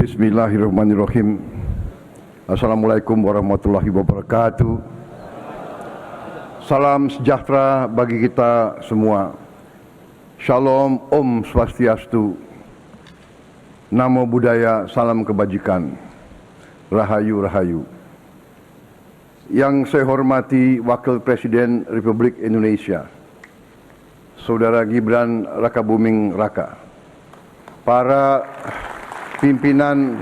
Bismillahirrahmanirrahim. Assalamualaikum warahmatullahi wabarakatuh. Salam sejahtera bagi kita semua. Shalom, Om Swastiastu. Namo Buddhaya, salam kebajikan. Rahayu, Rahayu. Yang saya hormati Wakil Presiden Republik Indonesia, Saudara Gibran Rakabuming Raka, para pimpinan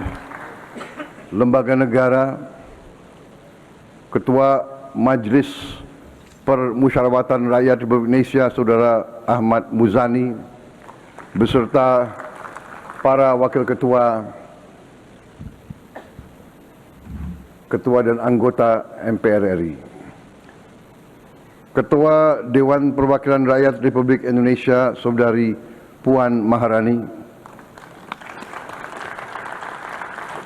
lembaga negara, Ketua Majelis Permusyawaratan Rakyat Republik Indonesia Saudara Ahmad Muzani, beserta para wakil ketua dan anggota MPR RI, Ketua Dewan Perwakilan Rakyat Republik Indonesia Saudari Puan Maharani,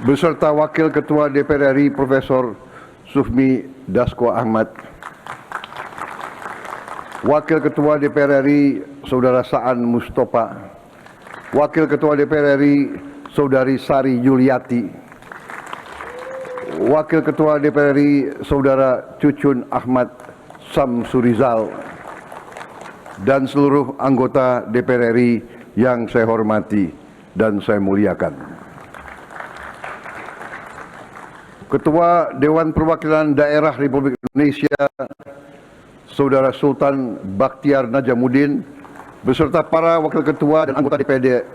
beserta Wakil Ketua DPR RI Profesor Sufmi Dasko Ahmad, Wakil Ketua DPR RI Saudara Saan Mustafa, Wakil Ketua DPR RI Saudari Sari Yuliati, Wakil Ketua DPR RI Saudara Cucun Ahmad Samsurizal, dan seluruh anggota DPR RI yang saya hormati dan saya muliakan. Ketua Dewan Perwakilan Daerah Republik Indonesia Saudara Sultan Bakhtiar Najamuddin, beserta para wakil ketua dan anggota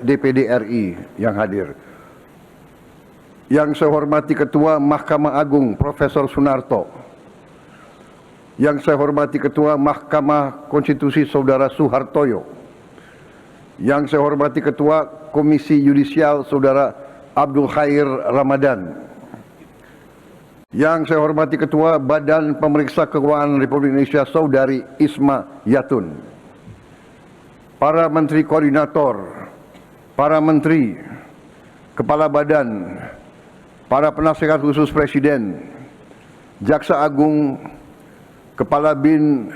DPD RI yang hadir. Yang saya hormati Ketua Mahkamah Agung Profesor Sunarto, yang saya hormati Ketua Mahkamah Konstitusi Saudara Suhartoyo, yang saya hormati Ketua Komisi Yudisial Saudara Abdul Khair Ramadan, yang saya hormati Ketua Badan Pemeriksa Keuangan Republik Indonesia Saudari Isma Yatun, para Menteri Koordinator, para Menteri, Kepala Badan, para Penasihat Khusus Presiden, Jaksa Agung, Kepala BIN,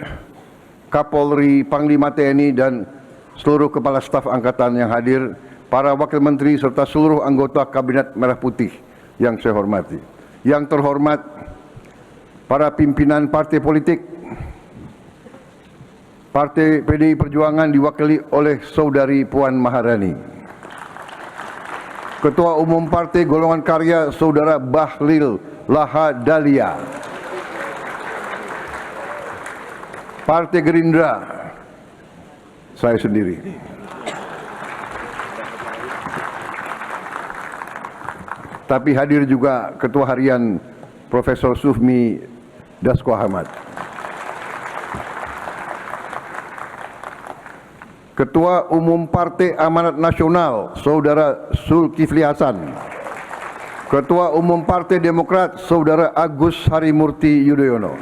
Kapolri, Panglima TNI, dan seluruh Kepala Staf Angkatan yang hadir, para Wakil Menteri, serta seluruh anggota Kabinet Merah Putih yang saya hormati. Yang terhormat para pimpinan partai politik, Partai PDI Perjuangan diwakili oleh Saudari Puan Maharani, Ketua Umum Partai Golongan Karya Saudara Bahlil Lahadalia, Partai Gerindra saya sendiri, tapi hadir juga Ketua Harian Profesor Sufmi Dasko Ahmad, Ketua Umum Partai Amanat Nasional Saudara Zulkifli Hasan, Ketua Umum Partai Demokrat Saudara Agus Harimurti Yudhoyono,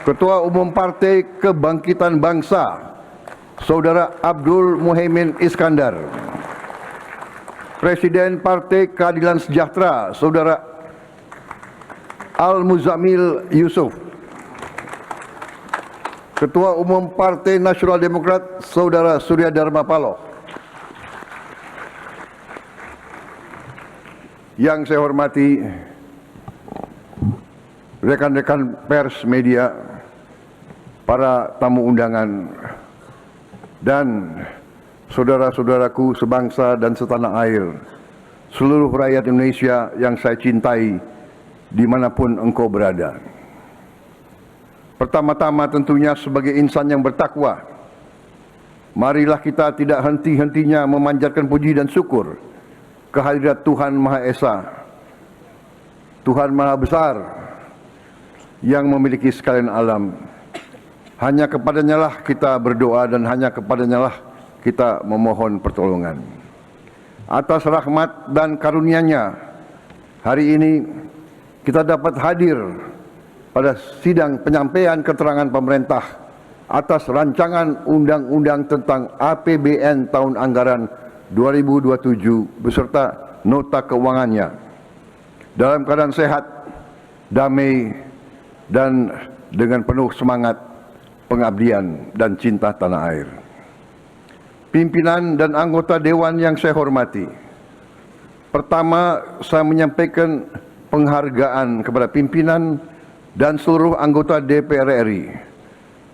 Ketua Umum Partai Kebangkitan Bangsa Saudara Abdul Muhaimin Iskandar, Presiden Partai Keadilan Sejahtera Saudara Al-Muzamil Yusuf, Ketua Umum Partai Nasional Demokrat Saudara Surya Dharma Paloh. Yang saya hormati rekan-rekan pers media, para tamu undangan, dan saudara-saudaraku sebangsa dan setanah air, seluruh rakyat Indonesia yang saya cintai dimanapun engkau berada. Pertama-tama tentunya sebagai insan yang bertakwa, marilah kita tidak henti-hentinya memanjatkan puji dan syukur kehadirat Tuhan Maha Esa, Tuhan Maha Besar yang memiliki sekalian alam. Hanya kepadanya lah kita berdoa dan hanya kepadanya lah kita memohon pertolongan. Atas rahmat dan karunia-Nya, hari ini kita dapat hadir pada sidang penyampaian keterangan pemerintah atas rancangan undang-undang tentang APBN tahun anggaran 2027 beserta nota keuangannya dalam keadaan sehat, damai, dan dengan penuh semangat pengabdian dan cinta tanah air. Pimpinan dan anggota dewan yang saya hormati, Pertama, saya menyampaikan penghargaan kepada pimpinan dan seluruh anggota DPR RI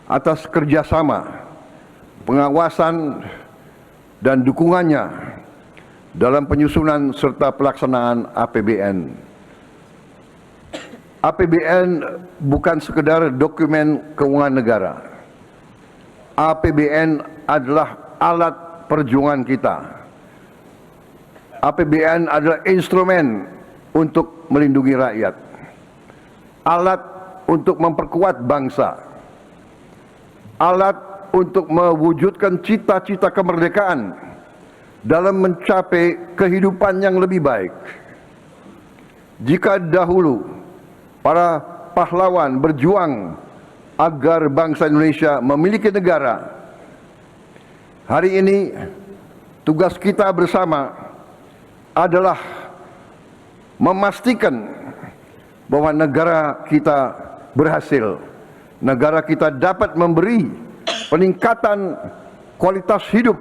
atas kerjasama, pengawasan, dan dukungannya dalam penyusunan serta pelaksanaan APBN. APBN bukan sekedar dokumen keuangan negara. APBN adalah alat perjuangan kita. APBN adalah instrumen untuk melindungi rakyat, alat untuk memperkuat bangsa, alat untuk mewujudkan cita-cita kemerdekaan dalam mencapai kehidupan yang lebih baik. Jika dahulu para pahlawan berjuang agar bangsa Indonesia memiliki negara, hari ini tugas kita bersama adalah memastikan bahwa negara kita berhasil, negara kita dapat memberi peningkatan kualitas hidup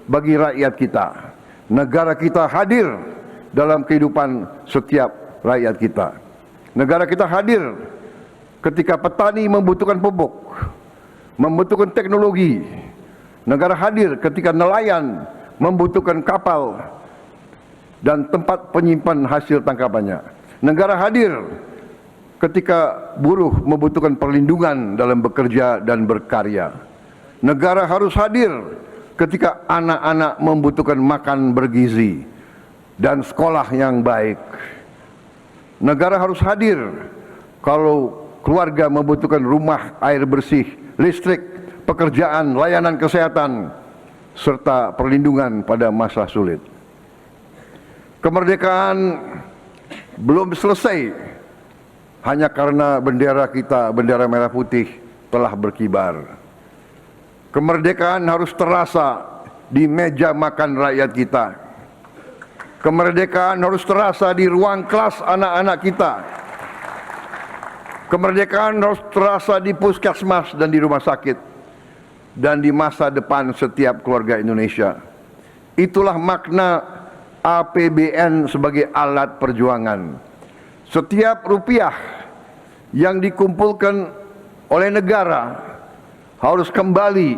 bagi rakyat kita, negara kita hadir dalam kehidupan setiap rakyat kita, negara kita hadir ketika petani membutuhkan pupuk, membutuhkan teknologi, negara hadir ketika nelayan membutuhkan kapal dan tempat penyimpan hasil tangkapannya. Negara hadir ketika buruh membutuhkan perlindungan dalam bekerja dan berkarya. Negara harus hadir ketika anak-anak membutuhkan makan bergizi dan sekolah yang baik. Negara harus hadir kalau keluarga membutuhkan rumah, air bersih, listrik, pekerjaan, layanan kesehatan, serta perlindungan pada masa sulit. Kemerdekaan belum selesai hanya karena bendera kita, bendera merah putih, telah berkibar. Kemerdekaan harus terasa di meja makan rakyat kita. Kemerdekaan harus terasa di ruang kelas anak-anak kita. Kemerdekaan harus terasa di puskesmas dan di rumah sakit dan di masa depan setiap keluarga Indonesia. Itulah makna APBN sebagai alat perjuangan. Setiap rupiah yang dikumpulkan oleh negara harus kembali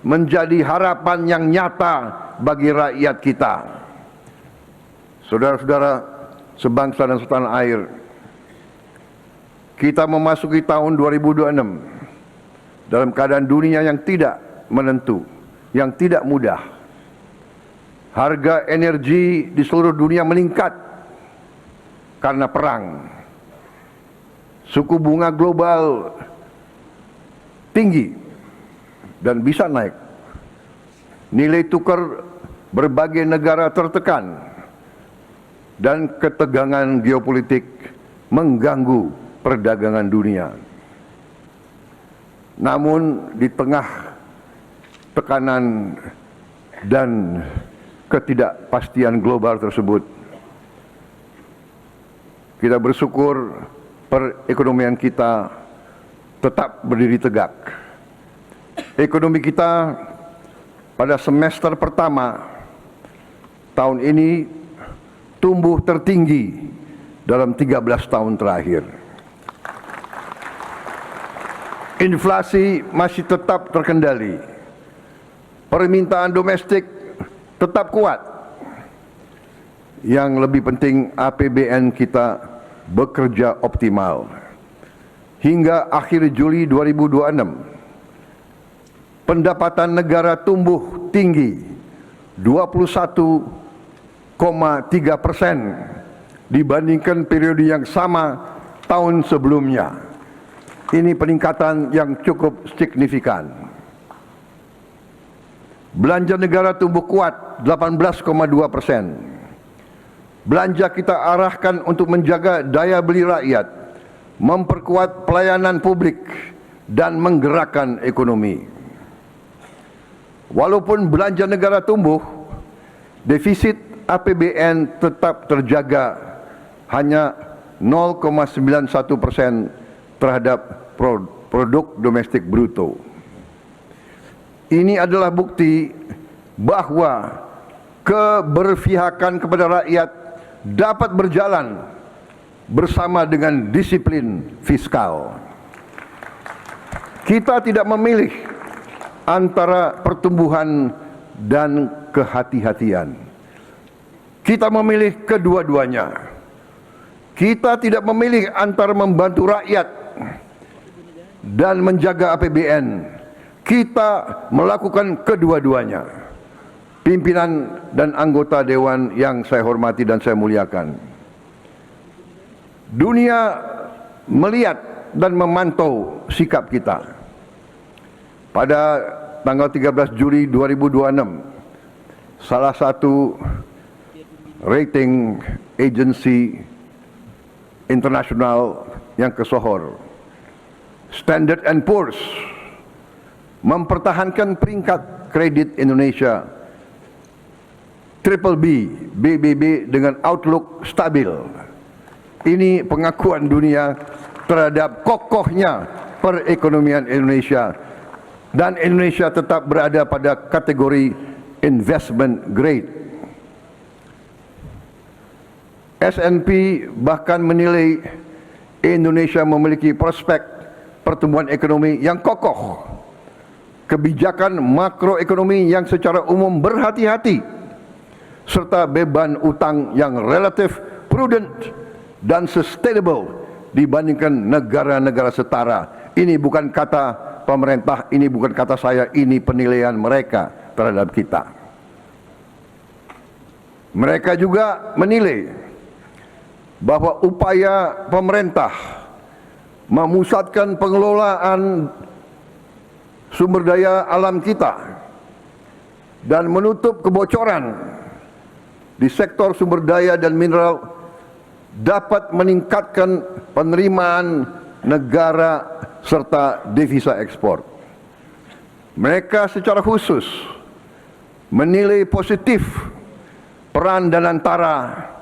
menjadi harapan yang nyata bagi rakyat kita. Saudara-saudara sebangsa dan setanah air, kita memasuki tahun 2026 dalam keadaan dunia yang tidak menentu, yang tidak mudah. Harga energi di seluruh dunia meningkat karena perang. Suku bunga global tinggi dan bisa naik. Nilai tukar berbagai negara tertekan dan ketegangan geopolitik mengganggu perdagangan dunia. Namun di tengah tekanan dan ketidakpastian global tersebut, kita bersyukur perekonomian kita tetap berdiri tegak. Ekonomi kita pada semester pertama tahun ini tumbuh tertinggi dalam 13 tahun terakhir. Inflasi masih tetap terkendali. Permintaan domestik tetap kuat. Yang lebih penting, APBN kita bekerja optimal. Hingga akhir Juli 2026, pendapatan negara tumbuh tinggi 21,3% dibandingkan periode yang sama tahun sebelumnya. Ini peningkatan yang cukup signifikan. Belanja negara tumbuh kuat 18,2%. Belanja kita arahkan untuk menjaga daya beli rakyat, memperkuat pelayanan publik, dan menggerakkan ekonomi. Walaupun belanja negara tumbuh, defisit APBN tetap terjaga hanya 0,91% terhadap produk domestik bruto. Ini adalah bukti bahwa keberpihakan kepada rakyat dapat berjalan bersama dengan disiplin fiskal. Kita tidak memilih antara pertumbuhan dan kehati-hatian. Kita memilih kedua-duanya. Kita tidak memilih antara membantu rakyat dan menjaga APBN. Kita melakukan kedua-duanya. Pimpinan dan anggota dewan yang saya hormati dan saya muliakan. Dunia melihat dan memantau sikap kita. Pada tanggal 13 Juli 2026, salah satu rating agency internasional yang kesohor, Standard & Poor's, mempertahankan peringkat kredit Indonesia BBB, BBB dengan outlook stabil. Ini pengakuan dunia terhadap kokohnya perekonomian Indonesia, dan Indonesia tetap berada pada kategori investment grade. S&P bahkan menilai Indonesia memiliki prospek pertumbuhan ekonomi yang kokoh, kebijakan makroekonomi yang secara umum berhati-hati, serta beban utang yang relatif prudent dan sustainable dibandingkan negara-negara setara. Ini bukan kata pemerintah, ini bukan kata saya, ini penilaian mereka terhadap kita. Mereka juga menilai bahwa upaya pemerintah memusatkan pengelolaan sumber daya alam kita dan menutup kebocoran di sektor sumber daya dan mineral dapat meningkatkan penerimaan negara serta devisa ekspor. Mereka secara khusus menilai positif peran Danantara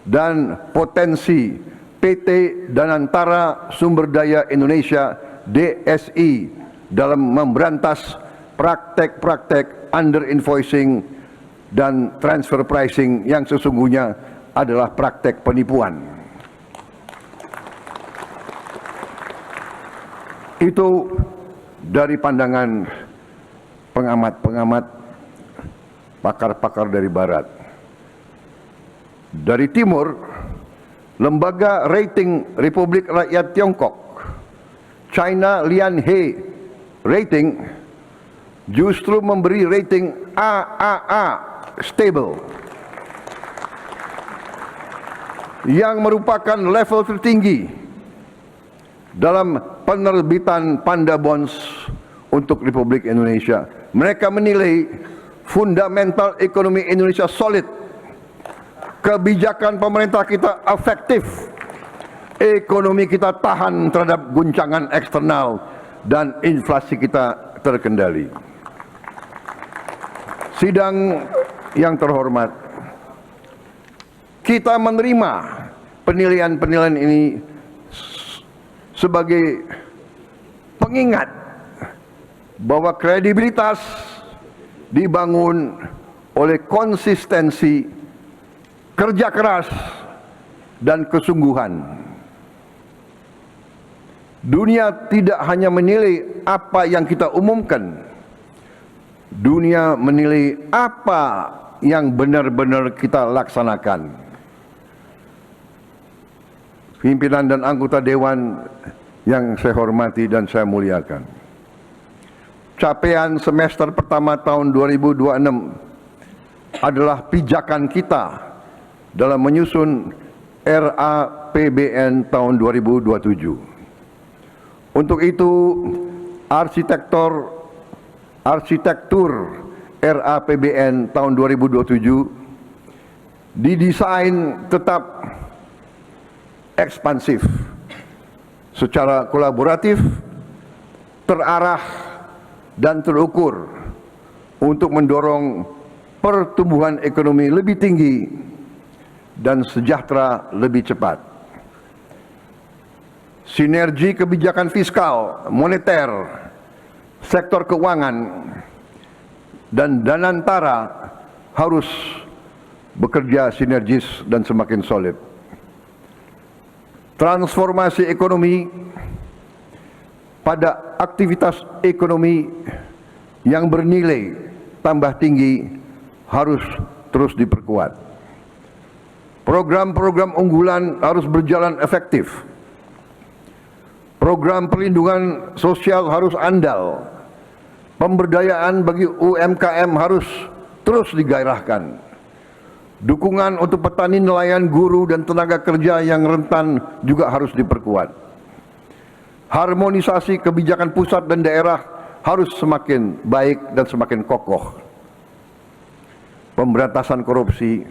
dan potensi PT Danantara Sumber Daya Indonesia DSI dalam memberantas praktek-praktek under invoicing dan transfer pricing yang sesungguhnya adalah praktek penipuan. Itu dari pandangan pengamat-pengamat, pakar-pakar dari barat. Dari timur, lembaga rating Republik Rakyat Tiongkok, China Lianhe Rating, justru memberi rating AAA stable, yang merupakan level tertinggi dalam penerbitan Panda Bonds untuk Republik Indonesia. Mereka menilai fundamental ekonomi Indonesia solid, kebijakan pemerintah kita efektif, ekonomi kita tahan terhadap guncangan eksternal, dan inflasi kita terkendali. Sidang yang terhormat, kita menerima penilaian-penilaian ini sebagai pengingat bahwa kredibilitas dibangun oleh konsistensi, kerja keras, dan kesungguhan. Dunia tidak hanya menilai apa yang kita umumkan, dunia menilai apa yang benar-benar kita laksanakan. Pimpinan dan anggota dewan yang saya hormati dan saya muliakan, capaian semester pertama tahun 2026 adalah pijakan kita dalam menyusun RAPBN tahun 2027. Untuk itu, arsitektur RAPBN tahun 2027 didesain tetap ekspansif, secara kolaboratif, terarah, dan terukur untuk mendorong pertumbuhan ekonomi lebih tinggi dan sejahtera lebih cepat. Sinergi kebijakan fiskal, moneter, sektor keuangan, dan Danantara harus bekerja sinergis dan semakin solid. Transformasi ekonomi pada aktivitas ekonomi yang bernilai tambah tinggi harus terus diperkuat. Program-program unggulan harus berjalan efektif. Program perlindungan sosial harus andal. Pemberdayaan bagi UMKM harus terus digairahkan. Dukungan untuk petani, nelayan, guru, dan tenaga kerja yang rentan juga harus diperkuat. Harmonisasi kebijakan pusat dan daerah harus semakin baik dan semakin kokoh. Pemberantasan korupsi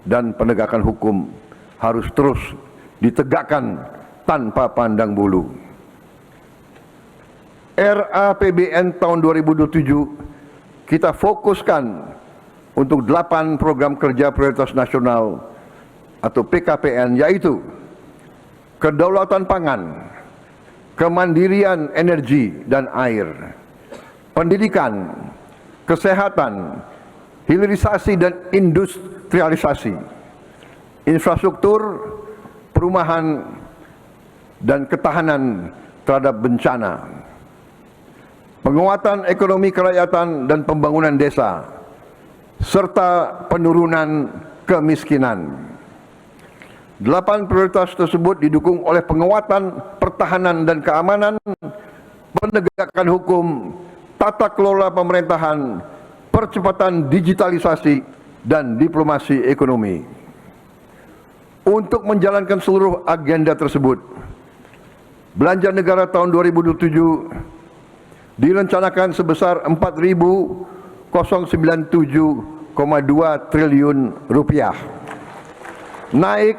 dan penegakan hukum harus terus ditegakkan tanpa pandang bulu. RAPBN tahun 2027 kita fokuskan untuk 8 program kerja prioritas nasional atau PKPN, yaitu kedaulatan pangan, kemandirian energi dan air, pendidikan, kesehatan, hilirisasi dan industrialisasi, infrastruktur, perumahan, dan ketahanan terhadap bencana, penguatan ekonomi kerakyatan dan pembangunan desa, serta penurunan kemiskinan. 8 prioritas tersebut didukung oleh penguatan pertahanan dan keamanan, penegakan hukum, tata kelola pemerintahan, percepatan digitalisasi, dan diplomasi ekonomi. Untuk menjalankan seluruh agenda tersebut, belanja negara tahun 2027 direncanakan sebesar 4.097,2 triliun rupiah, naik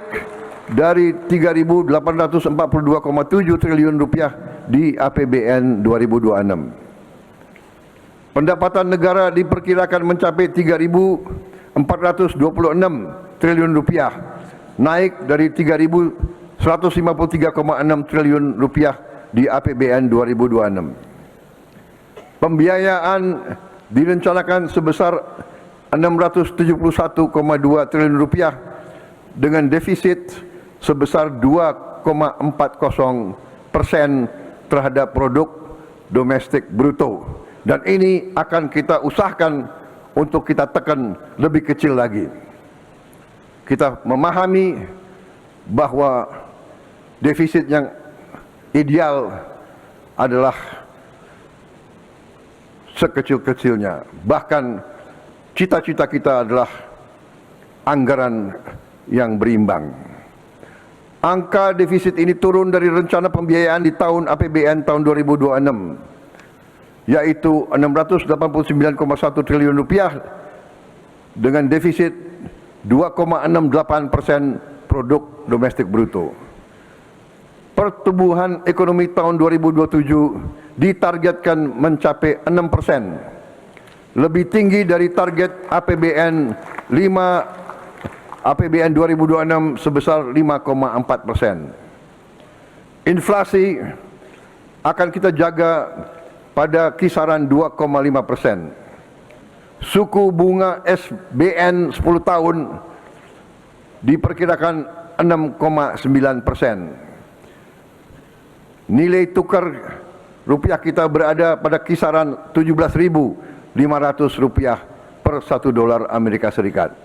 dari 3.842,7 triliun rupiah di APBN 2026. Pendapatan negara diperkirakan mencapai 3.426 triliun rupiah, naik dari 3.153,6 triliun rupiah di APBN 2026. Pembiayaan direncanakan sebesar 671,2 triliun rupiah dengan defisit sebesar 2,40% terhadap produk domestik bruto. Dan ini akan kita usahakan untuk kita tekan lebih kecil lagi. Kita memahami bahwa defisit yang ideal adalah sekecil-kecilnya. Bahkan cita-cita kita adalah anggaran yang berimbang. Angka defisit ini turun dari rencana pembiayaan di tahun APBN tahun 2026, yaitu 689,1 triliun rupiah dengan defisit 2,68% produk domestik bruto. Pertumbuhan ekonomi tahun 2027 ditargetkan mencapai 6%, lebih tinggi dari target APBN 2026 sebesar 5,4%. Inflasi akan kita jaga pada kisaran 2,5%. Suku bunga SBN 10 tahun diperkirakan 6,9%. Nilai tukar rupiah kita berada pada kisaran 17.500 rupiah per 1 dolar Amerika Serikat.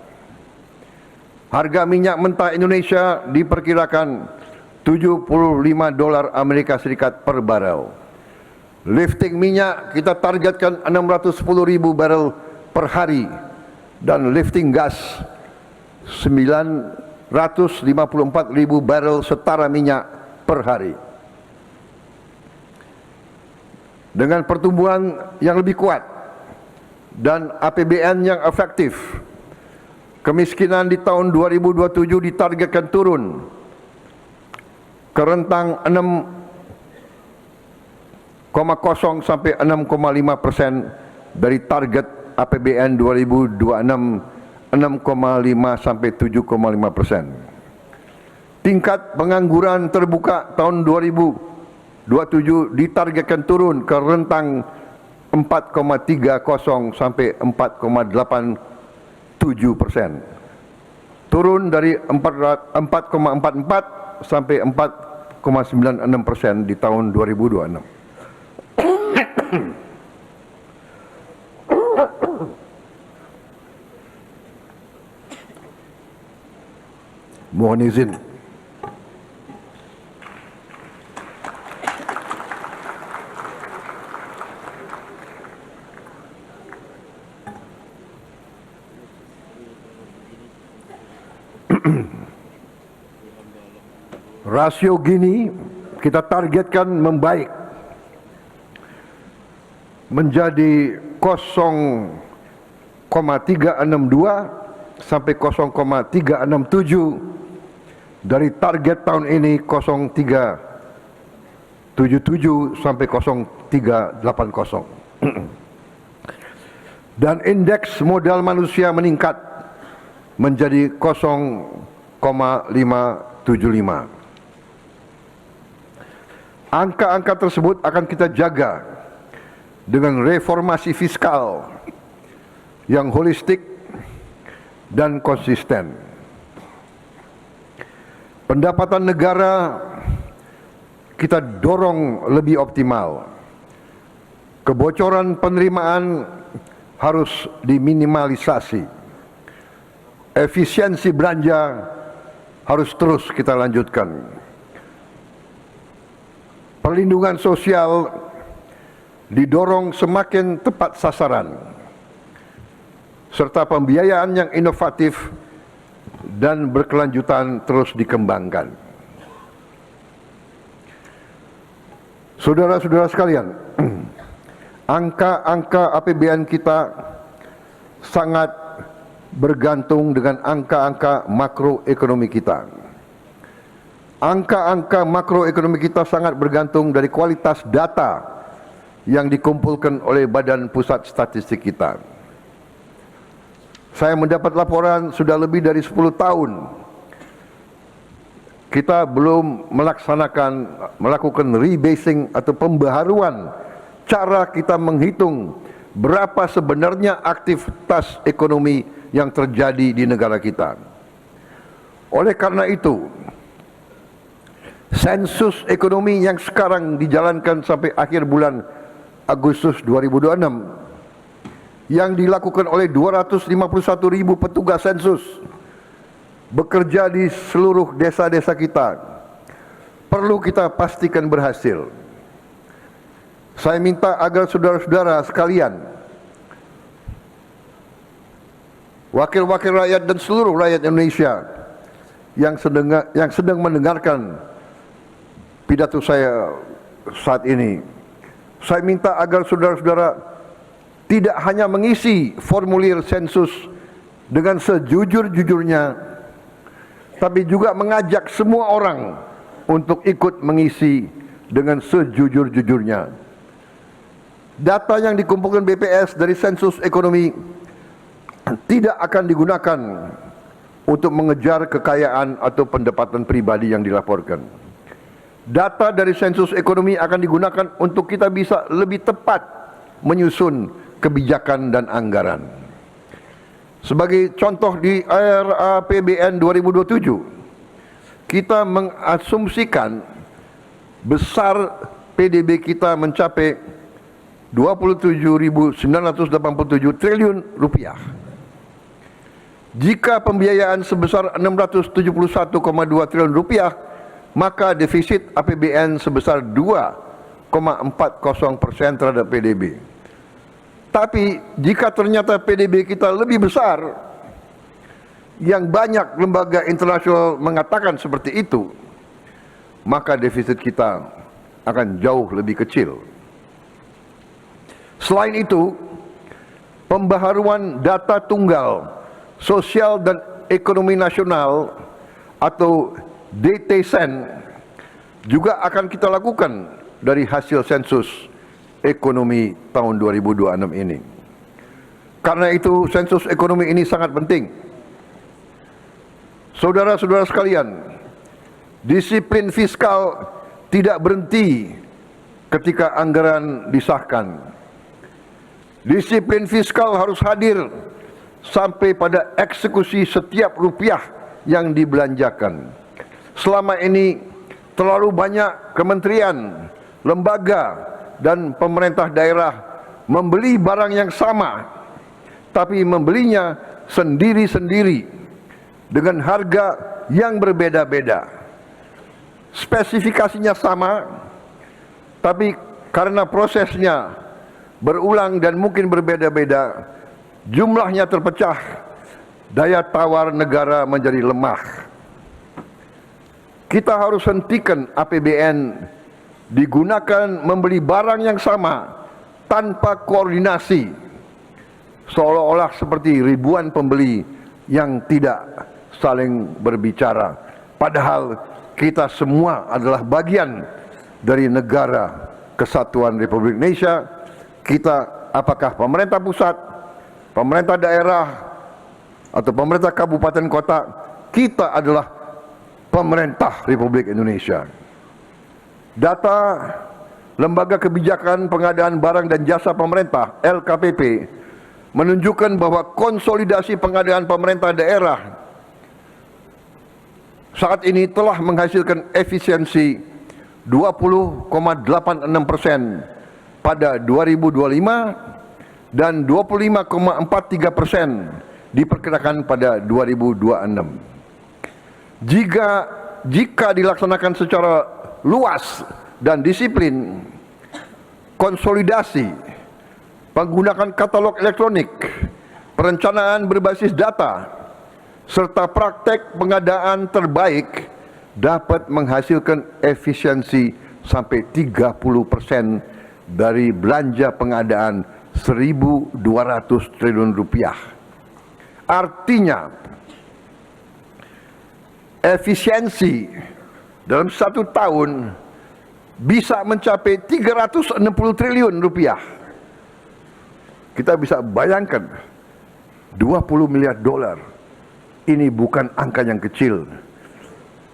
Harga minyak mentah Indonesia diperkirakan 75 dolar Amerika Serikat per barel. Lifting minyak kita targetkan 610.000 barel per hari dan lifting gas 954.000 barel setara minyak per hari. Dengan pertumbuhan yang lebih kuat dan APBN yang efektif, kemiskinan di tahun 2027 ditargetkan turun ke rentang 6,0 sampai 6,5% dari target APBN 2026 6,5 sampai 7,5%. Tingkat pengangguran terbuka tahun 2027 ditargetkan turun ke rentang 4,30 sampai 4,87%. turun dari 4,44 sampai 4,96% di tahun 2026. Mohon izin. Rasio Gini kita targetkan membaik menjadi 0,362 sampai 0,367 dari target tahun ini 0,377 sampai 0,380. Dan indeks modal manusia meningkat menjadi 0,575. Angka-angka tersebut akan kita jaga dengan reformasi fiskal yang holistik dan konsisten. Pendapatan negara kita dorong lebih optimal. Kebocoran penerimaan harus diminimalisasi. Efisiensi belanja harus terus kita lanjutkan. Perlindungan sosial didorong semakin tepat sasaran, serta pembiayaan yang inovatif dan berkelanjutan terus dikembangkan. Saudara-saudara sekalian, angka-angka APBN kita sangat bergantung dengan angka-angka makroekonomi kita. Angka-angka makroekonomi kita sangat bergantung dari kualitas data yang dikumpulkan oleh Badan Pusat Statistik kita. Saya mendapat laporan sudah lebih dari 10 tahun kita belum melakukan rebasing atau pembaharuan cara kita menghitung berapa sebenarnya aktivitas ekonomi yang terjadi di negara kita. Oleh karena itu, sensus ekonomi yang sekarang dijalankan sampai akhir bulan Agustus 2026 yang dilakukan oleh 251.000 petugas sensus bekerja di seluruh desa-desa kita perlu kita pastikan berhasil. Saya minta agar saudara-saudara sekalian, wakil-wakil rakyat dan seluruh rakyat Indonesia yang sedang mendengarkan pidato saya saat ini, saya minta agar saudara-saudara tidak hanya mengisi formulir sensus dengan sejujur-jujurnya, tapi juga mengajak semua orang untuk ikut mengisi dengan sejujur-jujurnya. Data yang dikumpulkan BPS dari sensus ekonomi tidak akan digunakan untuk mengejar kekayaan atau pendapatan pribadi yang dilaporkan. Data dari sensus ekonomi akan digunakan untuk kita bisa lebih tepat menyusun kebijakan dan anggaran. Sebagai contoh di RAPBN 2027, kita mengasumsikan besar PDB kita mencapai 27.987 triliun rupiah. Jika pembiayaan sebesar 671,2 triliun rupiah, maka defisit APBN sebesar 2,40% terhadap PDB. Tapi jika ternyata PDB kita lebih besar, yang banyak lembaga internasional mengatakan seperti itu, maka defisit kita akan jauh lebih kecil. Selain itu, pembaharuan data tunggal sosial dan ekonomi nasional atau DTSEN juga akan kita lakukan dari hasil sensus ekonomi tahun 2026 ini. Karena itu sensus ekonomi ini sangat penting. Saudara-saudara sekalian, disiplin fiskal tidak berhenti ketika anggaran disahkan. Disiplin fiskal harus hadir sampai pada eksekusi setiap rupiah yang dibelanjakan. Selama ini terlalu banyak kementerian, lembaga, dan pemerintah daerah membeli barang yang sama, tapi membelinya sendiri-sendiri dengan harga yang berbeda-beda. Spesifikasinya sama, tapi karena prosesnya berulang dan mungkin berbeda-beda, jumlahnya terpecah, daya tawar negara menjadi lemah. Kita harus hentikan APBN digunakan membeli barang yang sama tanpa koordinasi, seolah-olah seperti ribuan pembeli yang tidak saling berbicara. Padahal kita semua adalah bagian dari negara Kesatuan Republik Indonesia. Kita, apakah pemerintah pusat, pemerintah daerah, atau pemerintah kabupaten kota, kita adalah pemerintah Republik Indonesia. Data Lembaga Kebijakan Pengadaan Barang dan Jasa Pemerintah (LKPP) menunjukkan bahwa konsolidasi pengadaan pemerintah daerah saat ini telah menghasilkan efisiensi 20,86% pada 2025 dan 25,43% diperkirakan pada 2026. Jika dilaksanakan secara luas dan disiplin, konsolidasi, penggunaan katalog elektronik, perencanaan berbasis data, serta praktek pengadaan terbaik dapat menghasilkan efisiensi sampai 30% dari belanja pengadaan 1.200 triliun rupiah. Artinya, efisiensi dalam 1 tahun bisa mencapai 360 triliun rupiah. Kita bisa bayangkan 20 miliar dolar. Ini bukan angka yang kecil.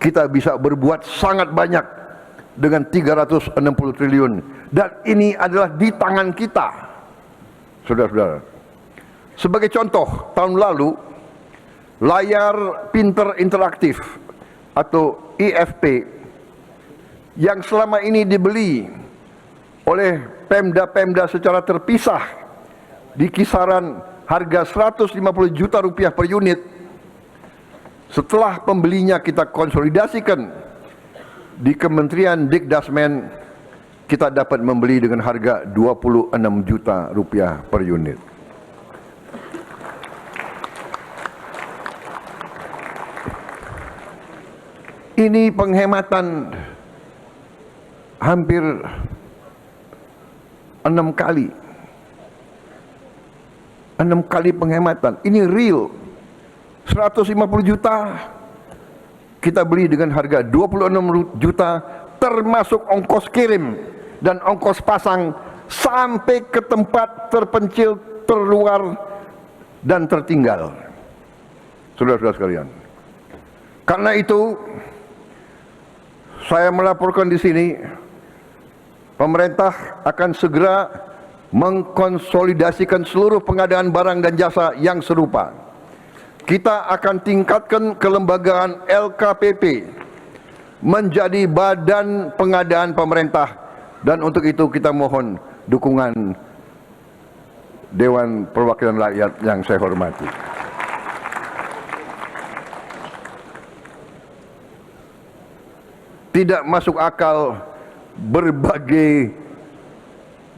Kita bisa berbuat sangat banyak dengan 360 triliun. Dan ini adalah di tangan kita, saudara-saudara. Sebagai contoh, tahun lalu layar pintar interaktif atau IFP yang selama ini dibeli oleh Pemda-Pemda secara terpisah di kisaran harga 150 juta rupiah per unit, setelah pembelinya kita konsolidasikan di Kementerian Dikdasmen, kita dapat membeli dengan harga 26 juta rupiah per unit. Ini penghematan hampir 6 kali. 6 kali penghematan. Ini real. 150 juta kita beli dengan harga 26 juta termasuk ongkos kirim dan ongkos pasang sampai ke tempat terpencil, terluar dan tertinggal. Saudara-saudara sekalian. Karena itu saya melaporkan di sini, pemerintah akan segera mengkonsolidasikan seluruh pengadaan barang dan jasa yang serupa. Kita akan tingkatkan kelembagaan LKPP menjadi badan pengadaan pemerintah, dan untuk itu kita mohon dukungan Dewan Perwakilan Rakyat yang saya hormati. Tidak masuk akal berbagai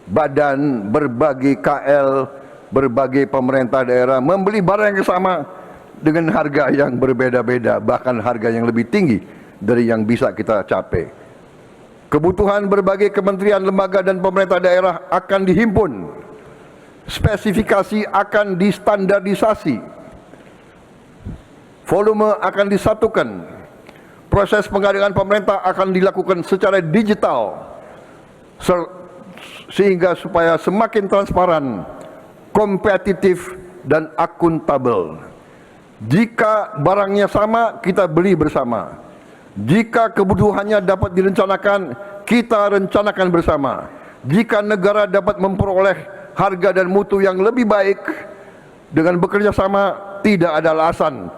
badan, berbagai KL, berbagai pemerintah daerah membeli barang yang sama dengan harga yang berbeda-beda, bahkan harga yang lebih tinggi dari yang bisa kita capai. Kebutuhan berbagai kementerian, lembaga, dan pemerintah daerah akan dihimpun, spesifikasi akan distandardisasi, volume akan disatukan. Proses pengadaan pemerintah akan dilakukan secara digital sehingga supaya semakin transparan, kompetitif, dan akuntabel. Jika barangnya sama, kita beli bersama. Jika kebutuhannya dapat direncanakan, kita rencanakan bersama. Jika negara dapat memperoleh harga dan mutu yang lebih baik dengan bekerja sama, tidak ada alasan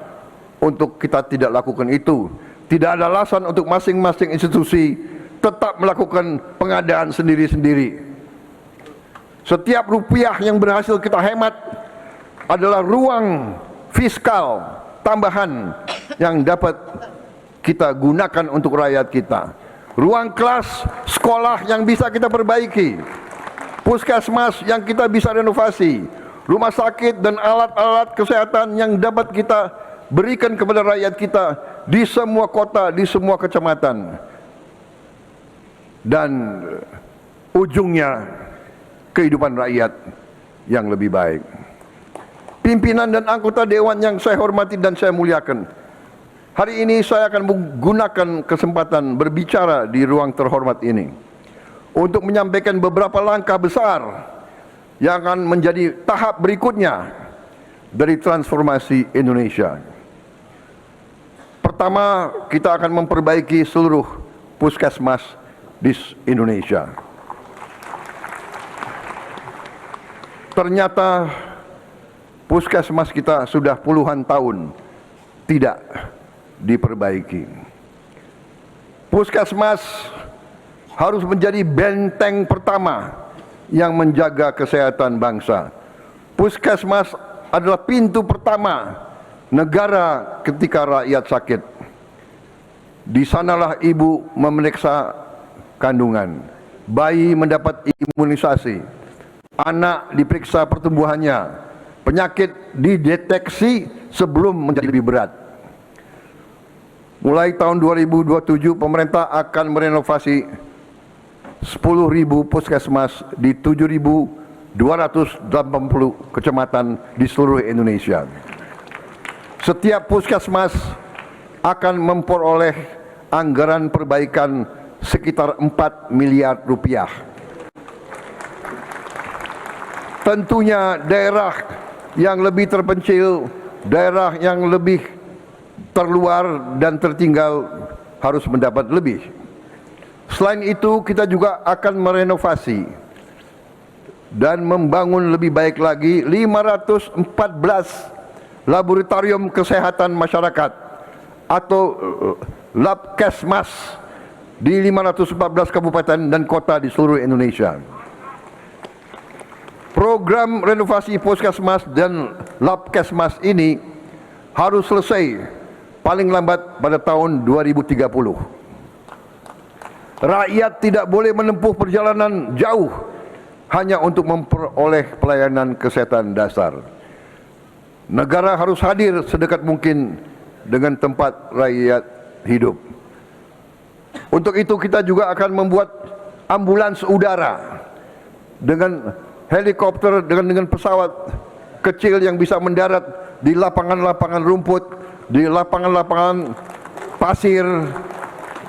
untuk kita tidak lakukan itu. Tidak ada alasan untuk masing-masing institusi tetap melakukan pengadaan sendiri-sendiri. Setiap rupiah yang berhasil kita hemat adalah ruang fiskal tambahan yang dapat kita gunakan untuk rakyat kita. Ruang kelas sekolah yang bisa kita perbaiki, puskesmas yang kita bisa renovasi, rumah sakit dan alat-alat kesehatan yang dapat kita berikan kepada rakyat kita di semua kota, di semua kecamatan. Dan ujungnya kehidupan rakyat yang lebih baik. Pimpinan dan anggota dewan yang saya hormati dan saya muliakan, hari ini saya akan menggunakan kesempatan berbicara di ruang terhormat ini untuk menyampaikan beberapa langkah besar yang akan menjadi tahap berikutnya dari transformasi Indonesia. Pertama, kita akan memperbaiki seluruh puskesmas di Indonesia. Ternyata puskesmas kita sudah puluhan tahun tidak diperbaiki. Puskesmas harus menjadi benteng pertama yang menjaga kesehatan bangsa. Puskesmas adalah pintu pertama negara ketika rakyat sakit. Di sanalah ibu memeriksa kandungan, bayi mendapat imunisasi, anak diperiksa pertumbuhannya, penyakit dideteksi sebelum menjadi lebih berat. Mulai tahun 2027 pemerintah akan merenovasi 10.000 puskesmas di 7.280 kecamatan di seluruh Indonesia. Setiap puskesmas akan memperoleh anggaran perbaikan sekitar 4 miliar rupiah. Tentunya daerah yang lebih terpencil, daerah yang lebih terluar dan tertinggal harus mendapat lebih. Selain itu, kita juga akan merenovasi dan membangun lebih baik lagi 514 laboratorium kesehatan masyarakat atau Labkesmas di 514 kabupaten dan kota di seluruh Indonesia. Program renovasi puskesmas dan Labkesmas ini harus selesai paling lambat pada tahun 2030. Rakyat tidak boleh menempuh perjalanan jauh hanya untuk memperoleh pelayanan kesehatan dasar. Negara harus hadir sedekat mungkin dengan tempat rakyat hidup. Untuk itu kita juga akan membuat ambulans udara dengan helikopter, dengan pesawat kecil yang bisa mendarat di lapangan-lapangan rumput, di lapangan-lapangan pasir,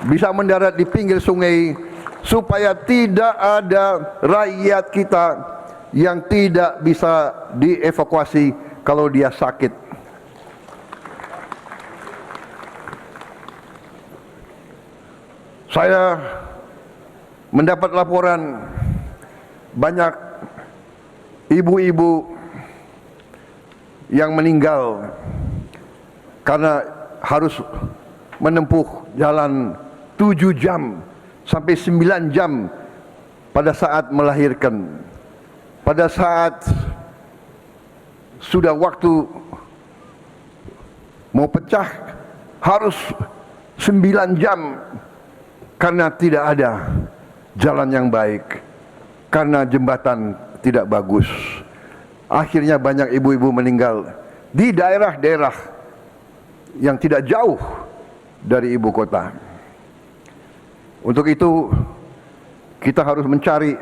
bisa mendarat di pinggir sungai, supaya tidak ada rakyat kita yang tidak bisa dievakuasi kalau dia sakit. Saya mendapat laporan banyak ibu-ibu yang meninggal karena harus menempuh jalan 7 jam sampai 9 jam pada saat melahirkan. Pada saat sudah waktu mau pecah harus 9 jam karena tidak ada jalan yang baik, karena jembatan tidak bagus. Akhirnya banyak ibu-ibu meninggal di daerah-daerah yang tidak jauh dari ibu kota. Untuk itu kita harus mencari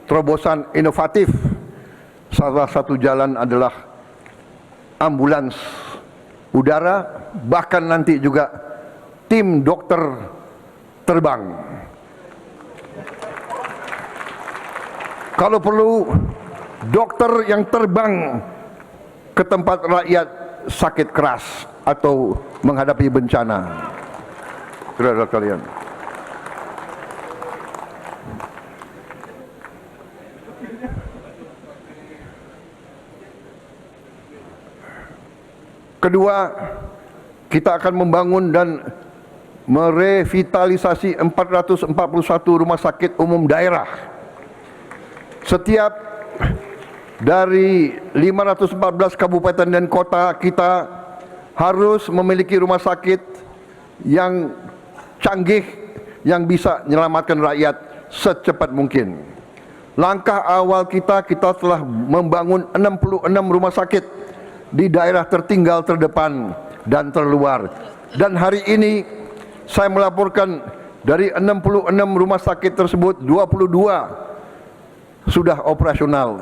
terobosan inovatif. Salah satu jalan adalah ambulans udara, bahkan nanti juga tim dokter terbang. Kalau perlu, dokter yang terbang ke tempat rakyat sakit keras atau menghadapi bencana. Saudara kalian, kedua, Kita akan membangun dan merevitalisasi 441 rumah sakit umum daerah. Setiap dari 514 kabupaten dan kota kita harus memiliki rumah sakit yang canggih yang bisa menyelamatkan rakyat secepat mungkin. Langkah awal kita telah membangun 66 rumah sakit di daerah tertinggal, terdepan dan terluar. Dan hari ini saya melaporkan dari 66 rumah sakit tersebut 22 sudah operasional.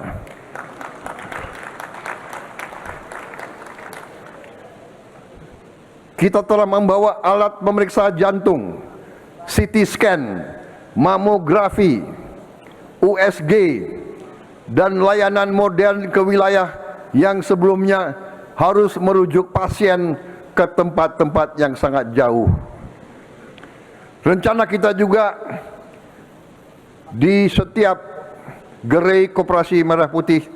Kita telah membawa alat pemeriksa jantung, CT scan, mamografi, USG, dan layanan modern ke wilayah yang sebelumnya harus merujuk pasien ke tempat-tempat yang sangat jauh. Rencana kita juga di setiap gerai Koperasi Merah Putih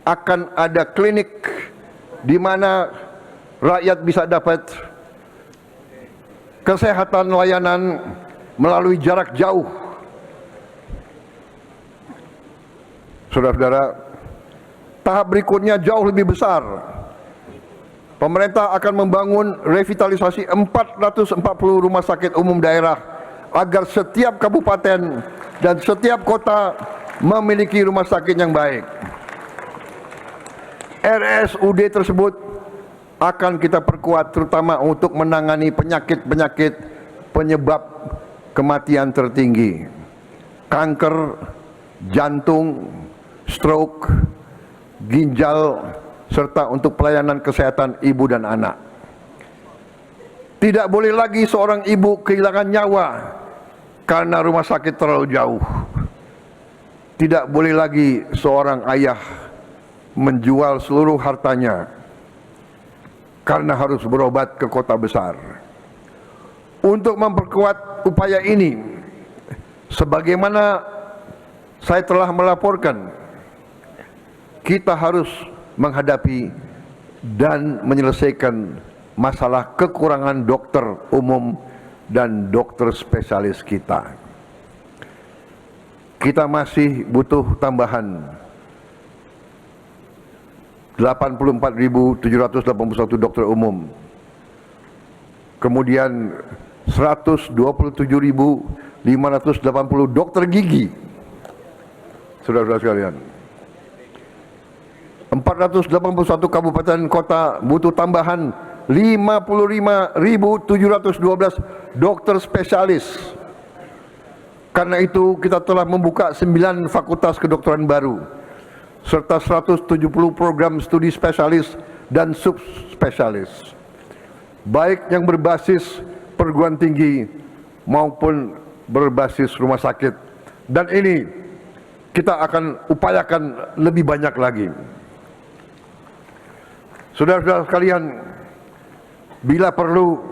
akan ada klinik di mana rakyat bisa dapat kesehatan layanan melalui jarak jauh. Saudara-saudara, tahap berikutnya jauh lebih besar. Pemerintah akan membangun revitalisasi 440 rumah sakit umum daerah agar setiap kabupaten dan setiap kota memiliki rumah sakit yang baik. RSUD tersebut akan kita perkuat terutama untuk menangani penyakit-penyakit penyebab kematian tertinggi, kanker, jantung, stroke, ginjal, serta untuk pelayanan kesehatan ibu dan anak. Tidak boleh lagi seorang ibu kehilangan nyawa karena rumah sakit terlalu jauh. Tidak boleh lagi seorang ayah menjual seluruh hartanya karena harus berobat ke kota besar. Untuk memperkuat upaya ini, sebagaimana saya telah melaporkan, kita harus menghadapi dan menyelesaikan masalah kekurangan dokter umum dan dokter spesialis kita. Kita masih butuh tambahan 84.781 dokter umum. Kemudian 127.580 dokter gigi. Saudara-saudara sekalian, 481 kabupaten kota butuh tambahan 55.712 dokter spesialis. Karena itu kita telah membuka 9 fakultas kedokteran baru serta 170 program studi spesialis dan subspesialis, baik yang berbasis perguruan tinggi maupun berbasis rumah sakit. Dan ini kita akan upayakan lebih banyak lagi. Saudara-saudara sekalian, bila perlu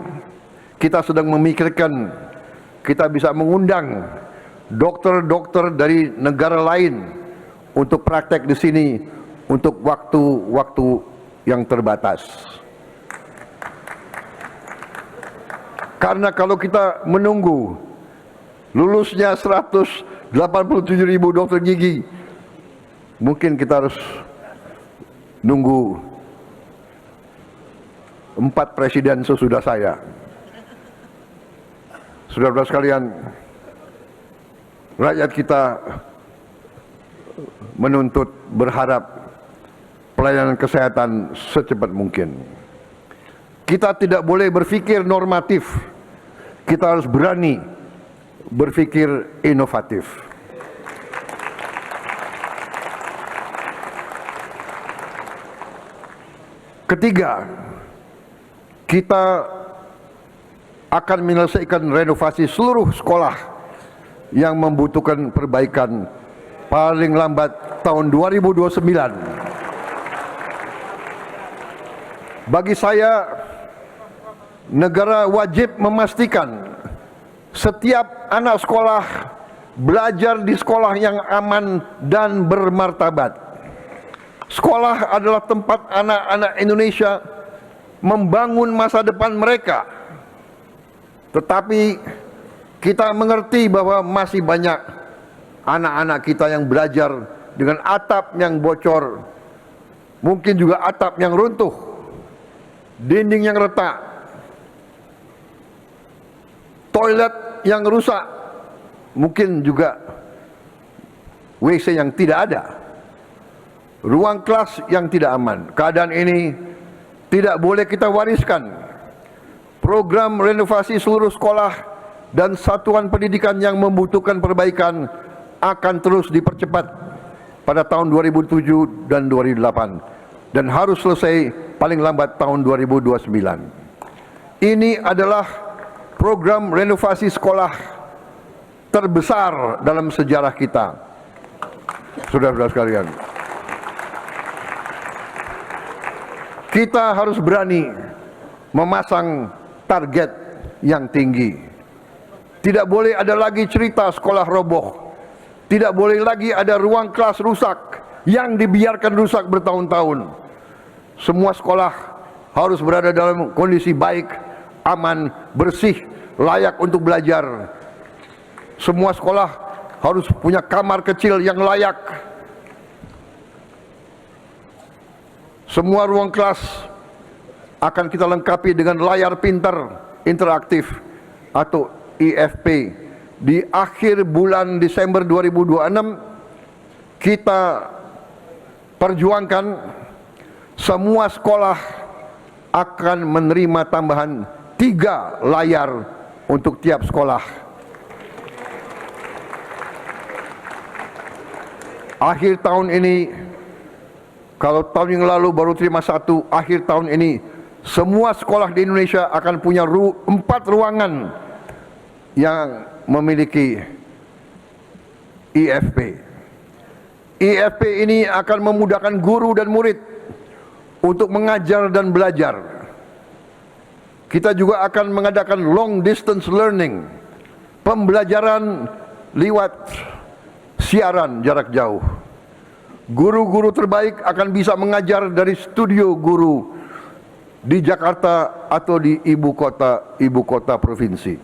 kita sedang memikirkan kita bisa mengundang dokter-dokter dari negara lain untuk praktek di sini untuk waktu-waktu yang terbatas. Karena kalau kita menunggu lulusnya 187.000 dokter gigi, mungkin kita harus nunggu 4 presiden sesudah saya. Saudara-saudara sekalian, rakyat kita menuntut, berharap pelayanan kesehatan secepat mungkin. Kita tidak boleh berpikir normatif, kita harus berani berpikir inovatif. Ketiga, kita akan menyelesaikan renovasi seluruh sekolah yang membutuhkan perbaikan paling lambat tahun 2029. Bagi saya, negara wajib memastikan setiap anak sekolah belajar di sekolah yang aman dan bermartabat. Sekolah adalah tempat anak-anak Indonesia membangun masa depan mereka. Tetapi kita mengerti bahwa masih banyak anak-anak kita yang belajar dengan atap yang bocor, mungkin juga atap yang runtuh, dinding yang retak, toilet yang rusak, mungkin juga WC yang tidak ada, ruang kelas yang tidak aman. Keadaan ini tidak boleh kita wariskan. Program renovasi seluruh sekolah dan satuan pendidikan yang membutuhkan perbaikan akan terus dipercepat pada tahun 2007 dan 2008 dan harus selesai paling lambat tahun 2029. Ini adalah program renovasi sekolah terbesar dalam sejarah kita. Saudara-saudara sekalian, kita harus berani memasang target yang tinggi. Tidak boleh ada lagi cerita sekolah roboh. Tidak boleh lagi ada ruang kelas rusak yang dibiarkan rusak bertahun-tahun. Semua sekolah harus berada dalam kondisi baik, aman, bersih, layak untuk belajar. Semua sekolah harus punya kamar kecil yang layak. Semua ruang kelas akan kita lengkapi dengan layar pintar interaktif atau IFP. Di akhir bulan Desember 2026 kita perjuangkan semua sekolah akan menerima tambahan 3 layar untuk tiap sekolah. Akhir tahun ini, kalau tahun yang lalu baru terima 1, akhir tahun ini semua sekolah di Indonesia akan punya 4 ruangan yang memiliki IFP. IFP ini akan memudahkan guru dan murid untuk mengajar dan belajar. Kita juga akan mengadakan long distance learning, pembelajaran lewat siaran jarak jauh. Guru-guru terbaik akan bisa mengajar dari studio guru di Jakarta atau di ibu kota provinsi.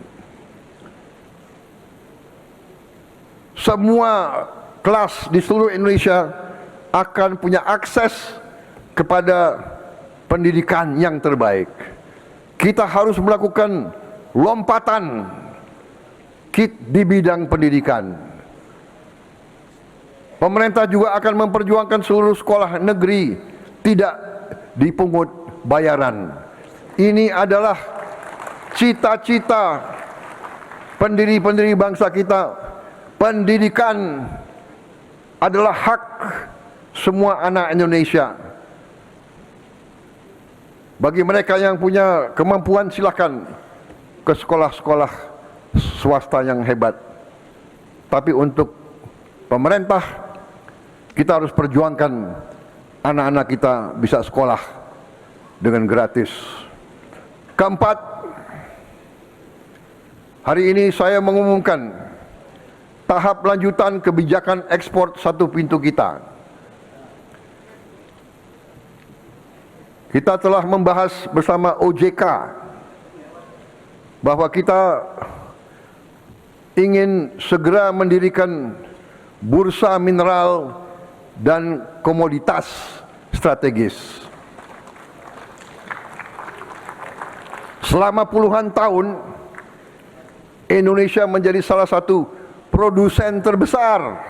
Semua kelas di seluruh Indonesia akan punya akses kepada pendidikan yang terbaik. Kita harus melakukan lompatan di bidang pendidikan. Pemerintah juga akan memperjuangkan seluruh sekolah negeri tidak dipungut bayaran. Ini adalah cita-cita pendiri-pendiri bangsa kita. Pendidikan adalah hak semua anak Indonesia. Bagi mereka yang punya kemampuan, silakan ke sekolah-sekolah swasta yang hebat. Tapi untuk pemerintah, kita harus perjuangkan anak-anak kita bisa sekolah dengan gratis. Keempat, hari ini saya mengumumkan tahap lanjutan kebijakan ekspor satu pintu kita. Kita telah membahas bersama OJK bahwa kita ingin segera mendirikan bursa mineral dan komoditas strategis. Selama puluhan tahun, Indonesia menjadi salah satu produsen terbesar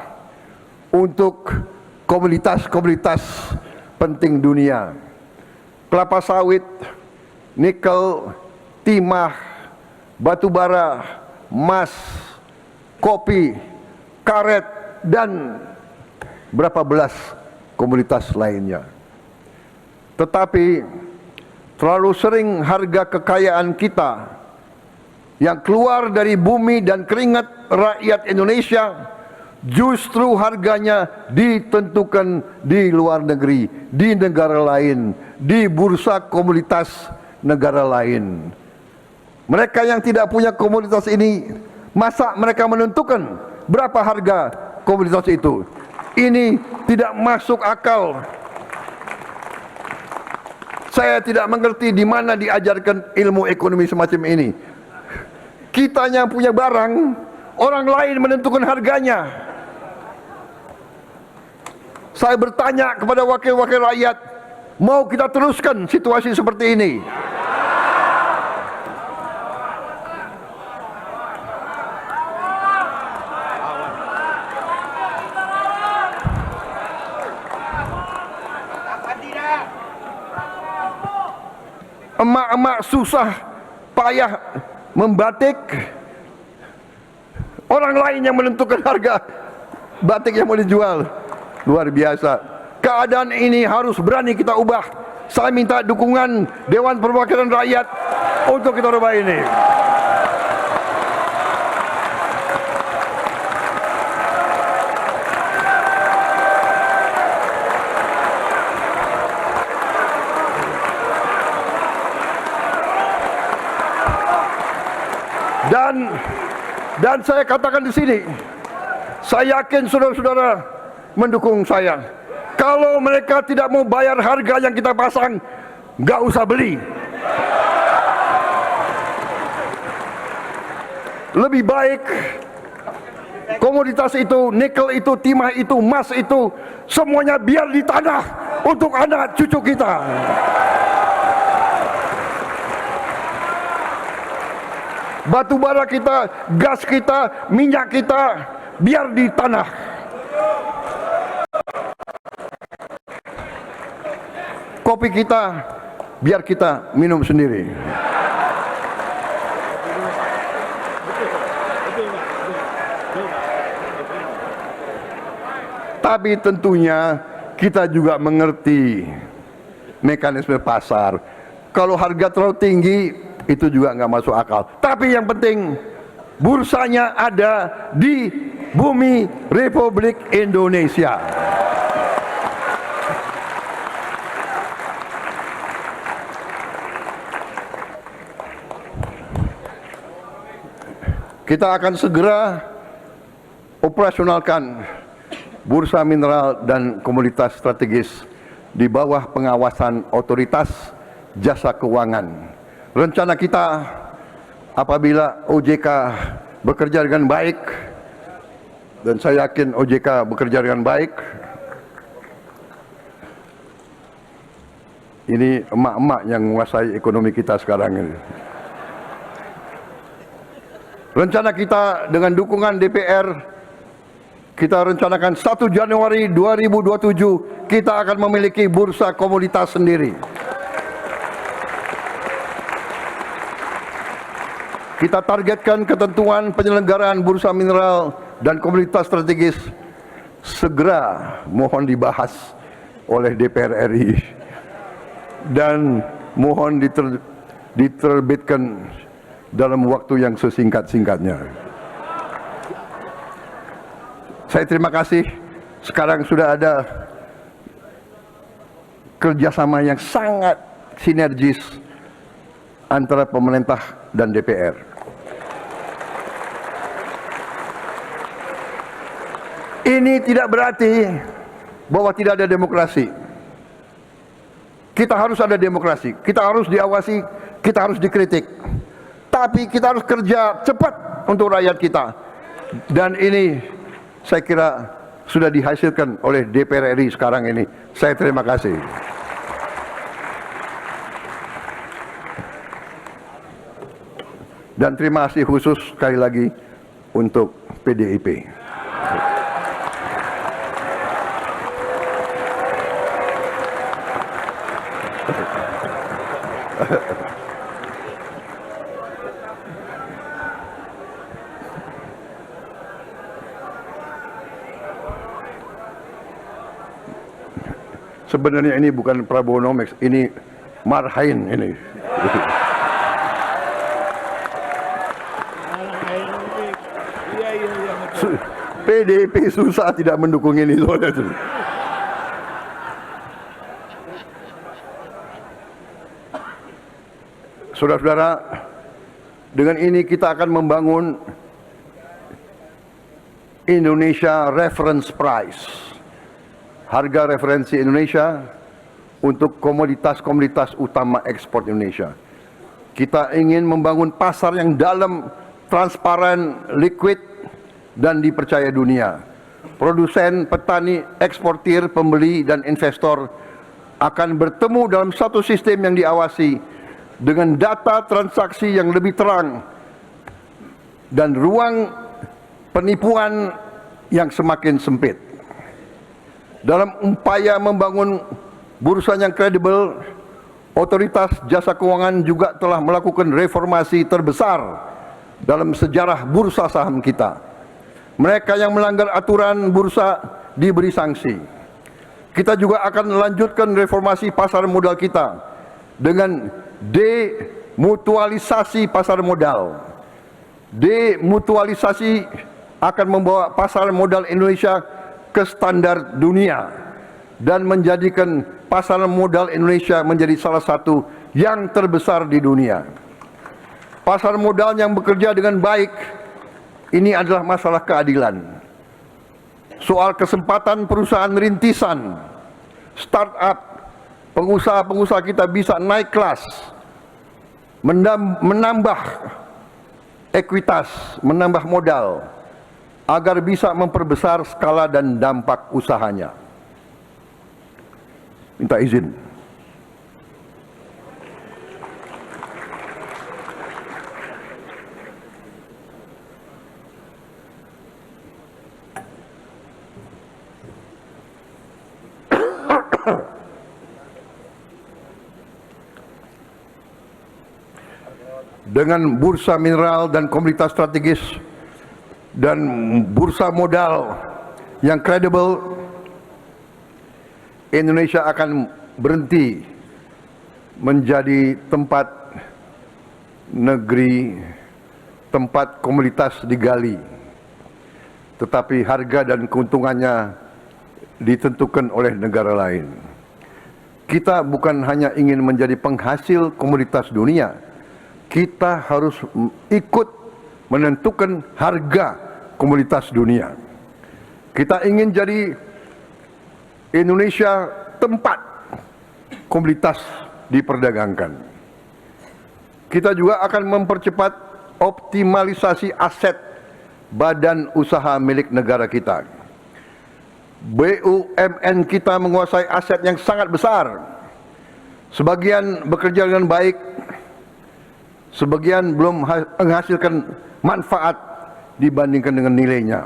untuk komoditas-komoditas penting dunia. Kelapa sawit, nikel, timah, batu bara, emas, kopi, karet, dan berapa belas komoditas lainnya. Tetapi terlalu sering harga kekayaan kita yang keluar dari bumi dan keringat rakyat Indonesia justru harganya ditentukan di luar negeri, di negara lain, di bursa komoditas negara lain. Mereka yang tidak punya komoditas ini, masa mereka menentukan berapa harga komoditas itu? Ini tidak masuk akal. Saya tidak mengerti di mana diajarkan ilmu ekonomi semacam ini. Kitanya punya barang, orang lain menentukan harganya. Saya bertanya kepada wakil-wakil rakyat, mau kita teruskan situasi seperti ini? Emak-emak susah payah membatik, orang lain yang menentukan harga batik yang mau dijual. Luar biasa. Keadaan ini harus berani kita ubah. Saya minta dukungan Dewan Perwakilan Rakyat untuk kita ubah ini. Dan saya katakan di sini, saya yakin saudara-saudara mendukung saya. Kalau mereka tidak mau bayar harga yang kita pasang, nggak usah beli. Lebih baik komoditas itu, nikel itu, timah itu, emas itu, semuanya biar di tanah untuk anak cucu kita. Batu bara kita, gas kita, minyak kita, biar di tanah. Kopi kita, biar kita minum sendiri. Tapi tentunya kita juga mengerti mekanisme pasar. Kalau harga terlalu tinggi, itu juga nggak masuk akal. Tapi yang penting bursanya ada di bumi Republik Indonesia. Kita akan segera operasionalkan bursa mineral dan komoditas strategis di bawah pengawasan otoritas jasa keuangan. Rencana kita apabila OJK bekerja dengan baik, dan saya yakin OJK bekerja dengan baik, ini emak-emak yang menguasai ekonomi kita sekarang ini. Rencana kita dengan dukungan DPR, kita rencanakan 1 Januari 2027 kita akan memiliki bursa komoditas sendiri. Kita targetkan ketentuan penyelenggaraan bursa mineral dan komoditas strategis segera mohon dibahas oleh DPR RI dan mohon diterbitkan dalam waktu yang sesingkat-singkatnya. Saya terima kasih. Sekarang sudah ada kerjasama yang sangat sinergis antara pemerintah dan DPR. Ini tidak berarti bahwa tidak ada demokrasi. Kita harus ada demokrasi, kita harus diawasi, kita harus dikritik. Tapi kita harus kerja cepat untuk rakyat kita. Dan ini saya kira sudah dihasilkan oleh DPR RI sekarang ini. Saya terima kasih. Dan terima kasih khusus sekali lagi untuk PDIP. Sebenarnya ini bukan Prabowo-nomics, ini Marhain ini. PDIP susah tidak mendukung ini soalnya. Saudara-saudara, dengan ini kita akan membangun Indonesia Reference Price. Harga referensi Indonesia untuk komoditas-komoditas utama ekspor Indonesia. Kita ingin membangun pasar yang dalam, transparan, liquid, dan dipercaya dunia. Produsen, petani, eksportir, pembeli, dan investor akan bertemu dalam satu sistem yang diawasi dengan data transaksi yang lebih terang dan ruang penipuan yang semakin sempit. Dalam upaya membangun bursa yang kredibel, otoritas jasa keuangan juga telah melakukan reformasi terbesar dalam sejarah bursa saham kita. Mereka yang melanggar aturan bursa diberi sanksi. Kita juga akan melanjutkan reformasi pasar modal kita dengan demutualisasi pasar modal. Demutualisasi akan membawa pasar modal Indonesia ke standar dunia dan menjadikan pasar modal Indonesia menjadi salah satu yang terbesar di dunia. Pasar modal yang bekerja dengan baik, ini adalah masalah keadilan. Soal kesempatan perusahaan rintisan, startup, pengusaha-pengusaha kita bisa naik kelas, menambah ekuitas, menambah modal, agar bisa memperbesar skala dan dampak usahanya. Minta izin. Dengan bursa mineral dan komoditas strategis dan bursa modal yang kredibel, Indonesia akan berhenti menjadi tempat negeri, tempat komoditas digali, tetapi harga dan keuntungannya ditentukan oleh negara lain. Kita bukan hanya ingin menjadi penghasil komoditas dunia, kita harus ikut menentukan harga komoditas dunia. Kita ingin jadi Indonesia tempat komoditas diperdagangkan. Kita juga akan mempercepat optimalisasi aset badan usaha milik negara kita. BUMN kita menguasai aset yang sangat besar. Sebagian bekerja dengan baik, sebagian belum menghasilkan manfaat dibandingkan dengan nilainya.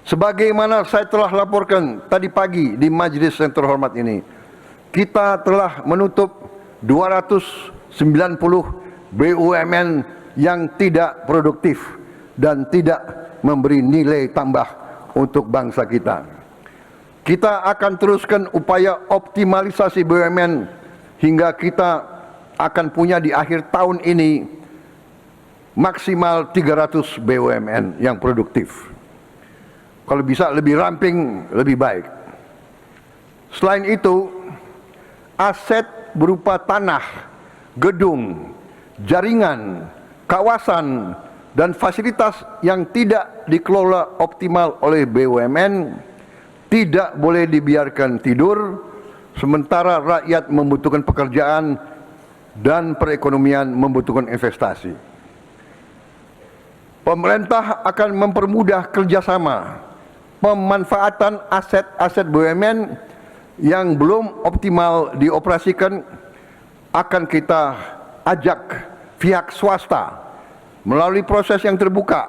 Sebagaimana saya telah laporkan tadi pagi di majelis yang terhormat ini, kita telah menutup 290 BUMN yang tidak produktif dan tidak memberi nilai tambah untuk bangsa kita. Kita akan teruskan upaya optimalisasi BUMN hingga kita akan punya di akhir tahun ini maksimal 300 BUMN yang produktif. Kalau bisa lebih ramping, lebih baik. Selain itu, aset berupa tanah, gedung, jaringan, kawasan, dan fasilitas yang tidak dikelola optimal oleh BUMN tidak boleh dibiarkan tidur, sementara rakyat membutuhkan pekerjaan dan perekonomian membutuhkan investasi. Pemerintah akan mempermudah kerjasama pemanfaatan aset-aset BUMN yang belum optimal dioperasikan. Akan kita ajak pihak swasta melalui proses yang terbuka,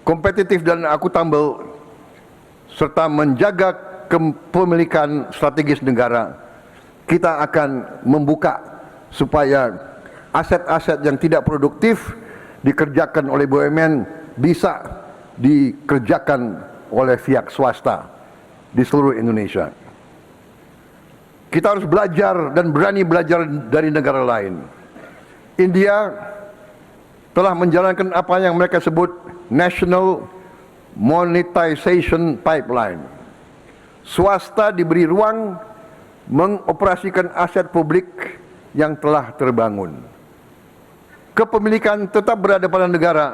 kompetitif dan akuntabel, serta menjaga kepemilikan strategis negara. Kita akan membuka supaya aset-aset yang tidak produktif dikerjakan oleh BUMN bisa dikerjakan oleh pihak swasta di seluruh Indonesia. Kita harus belajar dan berani belajar dari negara lain. India telah menjalankan apa yang mereka sebut National Monetization Pipeline. Swasta diberi ruang mengoperasikan aset publik yang telah terbangun. Kepemilikan tetap berada pada negara.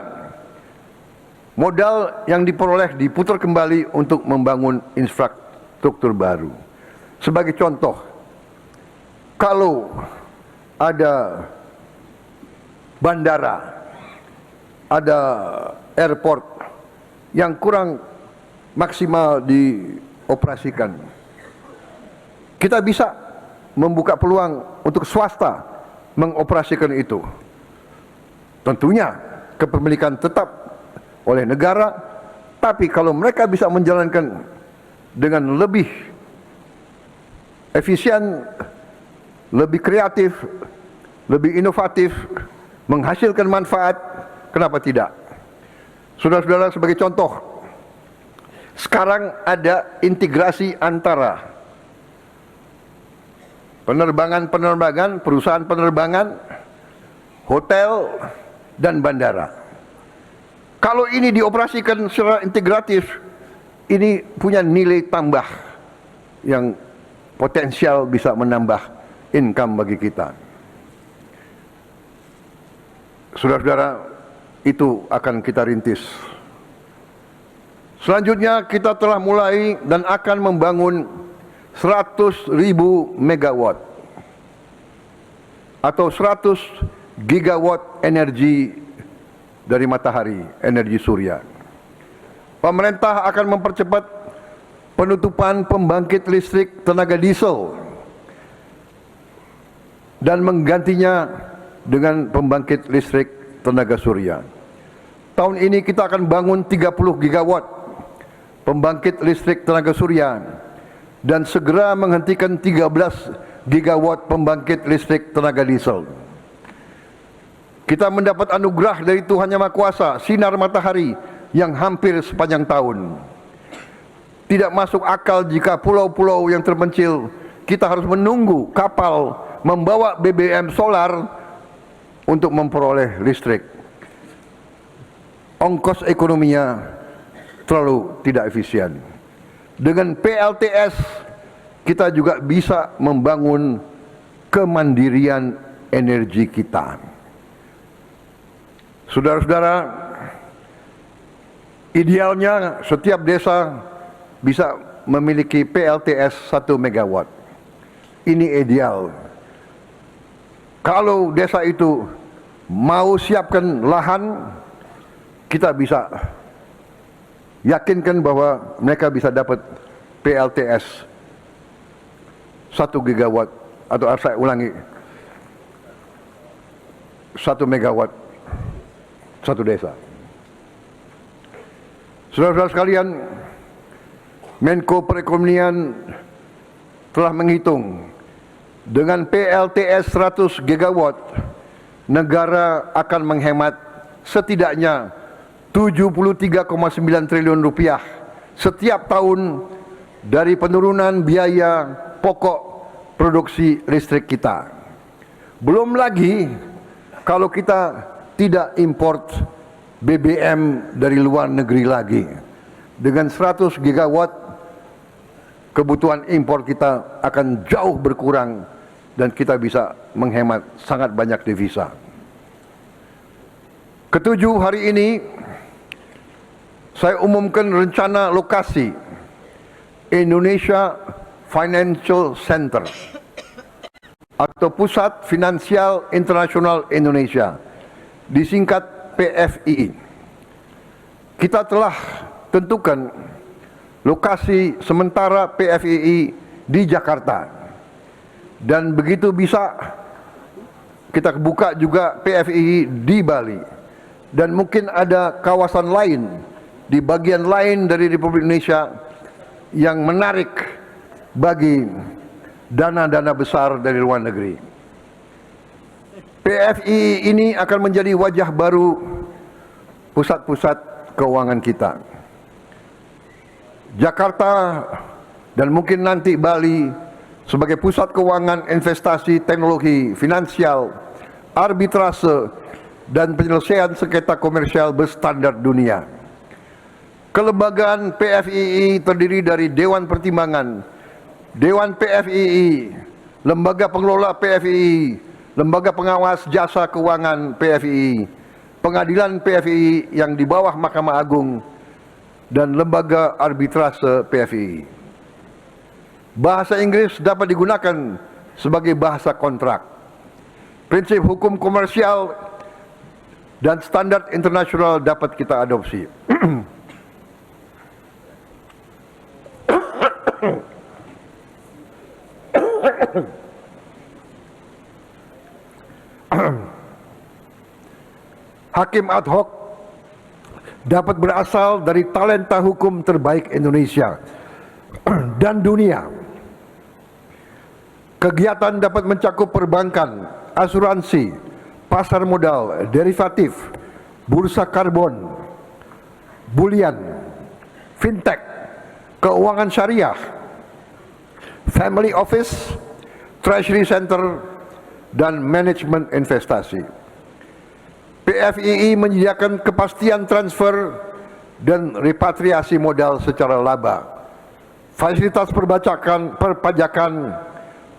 Modal yang diperoleh diputar kembali untuk membangun infrastruktur baru. Sebagai contoh, kalau ada bandara, ada airport yang kurang maksimal dioperasikan, kita bisa membuka peluang untuk swasta mengoperasikan itu. Tentunya kepemilikan tetap oleh negara, tapi kalau mereka bisa menjalankan dengan lebih efisien, lebih kreatif, lebih inovatif, menghasilkan manfaat, kenapa tidak? Saudara-saudara, sebagai contoh, sekarang ada integrasi antara penerbangan, perusahaan penerbangan, hotel, dan bandara. Kalau ini dioperasikan secara integratif, ini punya nilai tambah yang potensial bisa menambah income bagi kita. Saudara-saudara, itu akan kita rintis. Selanjutnya kita telah mulai dan akan membangun 100.000 megawatt atau 100 gigawatt energi dari matahari, energi surya. Pemerintah akan mempercepat penutupan pembangkit listrik tenaga diesel dan menggantinya dengan pembangkit listrik tenaga surya. Tahun ini kita akan bangun 30 gigawatt pembangkit listrik tenaga surya dan segera menghentikan 13 gigawatt pembangkit listrik tenaga diesel. Kita mendapat anugerah dari Tuhan Yang Maha Kuasa, sinar matahari yang hampir sepanjang tahun. Tidak masuk akal jika pulau-pulau yang terpencil kita harus menunggu kapal membawa BBM solar untuk memperoleh listrik. Ongkos ekonominya terlalu tidak efisien. Dengan PLTS kita juga bisa membangun kemandirian energi kita. Saudara-saudara, idealnya setiap desa bisa memiliki PLTS 1 megawatt. Ini ideal. Kalau desa itu mau siapkan lahan, kita bisa yakinkan bahwa mereka bisa dapat PLTS 1 gigawatt, atau saya ulangi, 1 megawatt satu desa. Saudara-saudara sekalian, Menko Perekonomian telah menghitung dengan PLTS 100 gigawatt negara akan menghemat setidaknya 73,9 triliun rupiah setiap tahun dari penurunan biaya pokok produksi listrik kita. Belum lagi kalau kita tidak import BBM dari luar negeri lagi. Dengan 100 gigawatt kebutuhan impor kita akan jauh berkurang dan kita bisa menghemat sangat banyak devisa. Ketujuh, hari ini saya umumkan rencana lokasi Indonesia Financial Center atau Pusat Finansial Internasional Indonesia, disingkat PFII. Kita telah tentukan lokasi sementara PFII di Jakarta, dan begitu bisa kita buka juga PFII di Bali, dan mungkin ada kawasan lain di bagian lain dari Republik Indonesia yang menarik bagi dana-dana besar dari luar negeri. PFII ini akan menjadi wajah baru pusat-pusat keuangan kita. Jakarta dan mungkin nanti Bali sebagai pusat keuangan, investasi, teknologi, finansial, arbitrase, dan penyelesaian sengketa komersial berstandar dunia. Kelembagaan PFII terdiri dari Dewan Pertimbangan, Dewan PFII, Lembaga Pengelola PFII, Lembaga Pengawas Jasa Keuangan PFII, Pengadilan PFII yang di bawah Mahkamah Agung, dan Lembaga Arbitrase PFII. Bahasa Inggris dapat digunakan sebagai bahasa kontrak. Prinsip hukum komersial dan standar internasional dapat kita adopsi. Hakim ad hoc dapat berasal dari talenta hukum terbaik Indonesia dan dunia. Kegiatan dapat mencakup perbankan, asuransi, pasar modal, derivatif, bursa karbon, bulian, fintech, keuangan syariah, family office, treasury center, dan manajemen investasi. PFII menyediakan kepastian transfer dan repatriasi modal secara laba, fasilitas perpajakan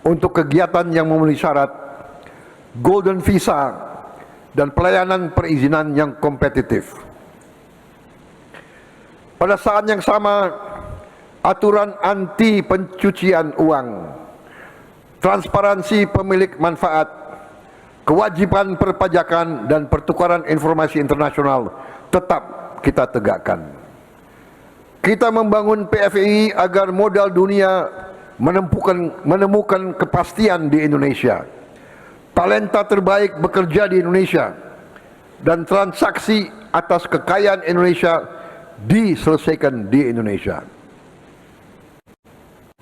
untuk kegiatan yang memenuhi syarat, golden visa, dan pelayanan perizinan yang kompetitif. Pada saat yang sama, aturan anti pencucian uang, transparansi pemilik manfaat, kewajiban perpajakan dan pertukaran informasi internasional tetap kita tegakkan. Kita membangun PFII agar modal dunia menemukan kepastian di Indonesia. Talenta terbaik bekerja di Indonesia dan transaksi atas kekayaan Indonesia diselesaikan di Indonesia.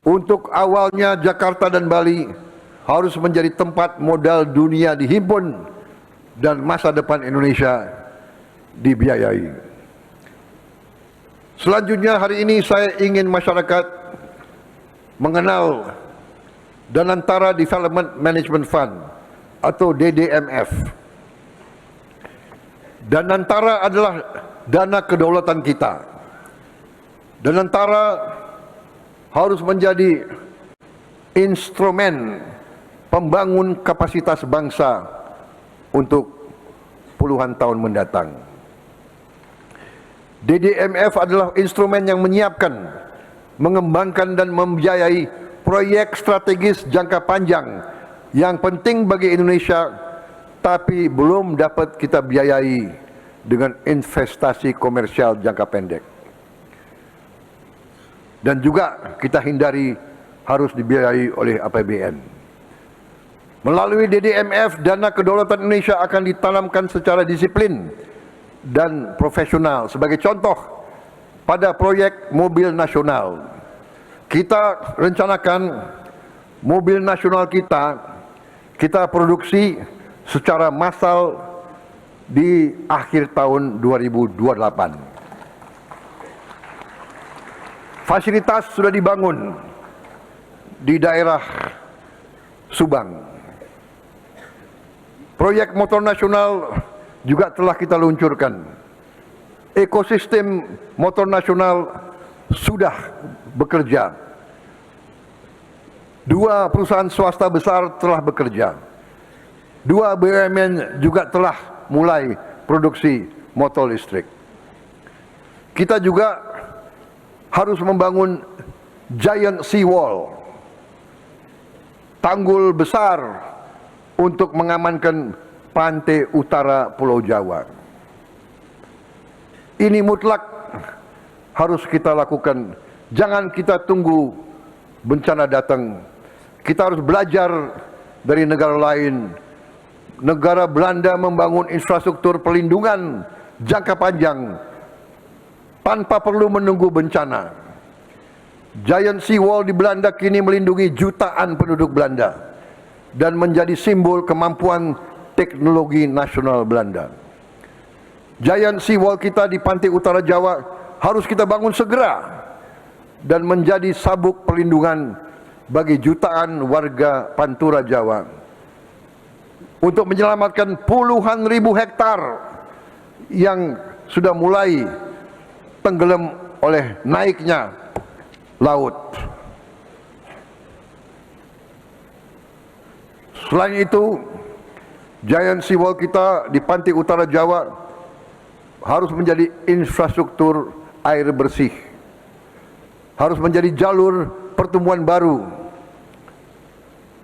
Untuk awalnya Jakarta dan Bali harus menjadi tempat modal dunia dihimpun dan masa depan Indonesia dibiayai. Selanjutnya hari ini saya ingin masyarakat mengenal Danantara Development Management Fund atau DDMF. Danantara adalah dana kedaulatan kita. Danantara harus menjadi instrumen pembangun kapasitas bangsa untuk puluhan tahun mendatang. DDMF adalah instrumen yang menyiapkan, mengembangkan dan membiayai proyek strategis jangka panjang yang penting bagi Indonesia, tapi belum dapat kita biayai dengan investasi komersial jangka pendek. Dan juga kita hindari harus dibiayai oleh APBN. Melalui DDMF, dana kedaulatan Indonesia akan ditanamkan secara disiplin dan profesional. Sebagai contoh, pada proyek mobil nasional, kita rencanakan mobil nasional kita produksi secara massal di akhir tahun 2028. Fasilitas sudah dibangun di daerah Subang. Proyek motor nasional juga telah kita luncurkan. Ekosistem motor nasional sudah bekerja. 2 perusahaan swasta besar telah bekerja. 2 BUMN juga telah mulai produksi motor listrik. Kita juga harus membangun giant seawall, tanggul besar untuk mengamankan pantai utara Pulau Jawa. Ini mutlak harus kita lakukan. Jangan kita tunggu bencana datang. Kita harus belajar dari negara lain. Negara Belanda membangun infrastruktur perlindungan jangka panjang tanpa perlu menunggu bencana. Giant seawall di Belanda kini melindungi jutaan penduduk Belanda dan menjadi simbol kemampuan teknologi nasional Belanda. Giant seawall kita di pantai utara Jawa harus kita bangun segera dan menjadi sabuk perlindungan bagi jutaan warga Pantura Jawa untuk menyelamatkan puluhan ribu hektar yang sudah mulai tenggelam oleh naiknya laut. Selain itu, giant seawall kita di pantai utara Jawa harus menjadi infrastruktur air bersih, harus menjadi jalur pertumbuhan baru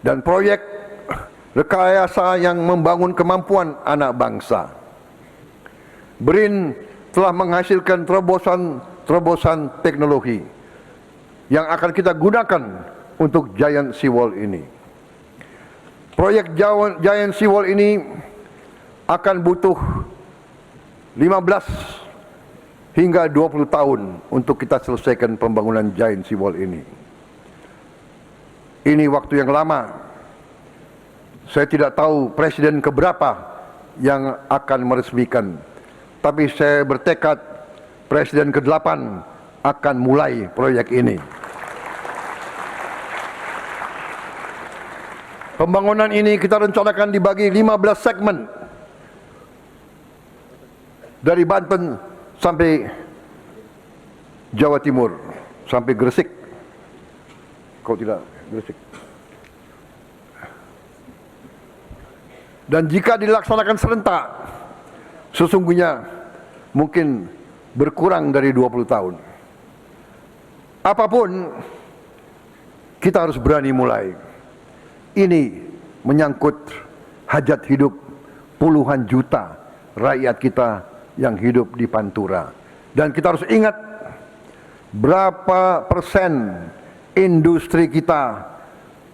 dan proyek rekayasa yang membangun kemampuan anak bangsa. BRIN telah menghasilkan terobosan teknologi yang akan kita gunakan untuk Giant Seawall ini. Proyek Giant Seawall ini akan butuh 15 hingga 20 tahun untuk kita selesaikan pembangunan Giant Seawall ini. Ini waktu yang lama. Saya tidak tahu presiden keberapa yang akan meresmikan, tapi saya bertekad presiden ke-8 akan mulai proyek ini. Pembangunan ini kita rencanakan dibagi 15 segmen dari Banten sampai Jawa Timur, sampai Gresik. Kalau tidak Gresik. Dan jika dilaksanakan serentak, sesungguhnya mungkin berkurang dari 20 tahun. Apapun, kita harus berani mulai. Ini menyangkut hajat hidup puluhan juta rakyat kita yang hidup di Pantura. Dan kita harus ingat berapa persen industri kita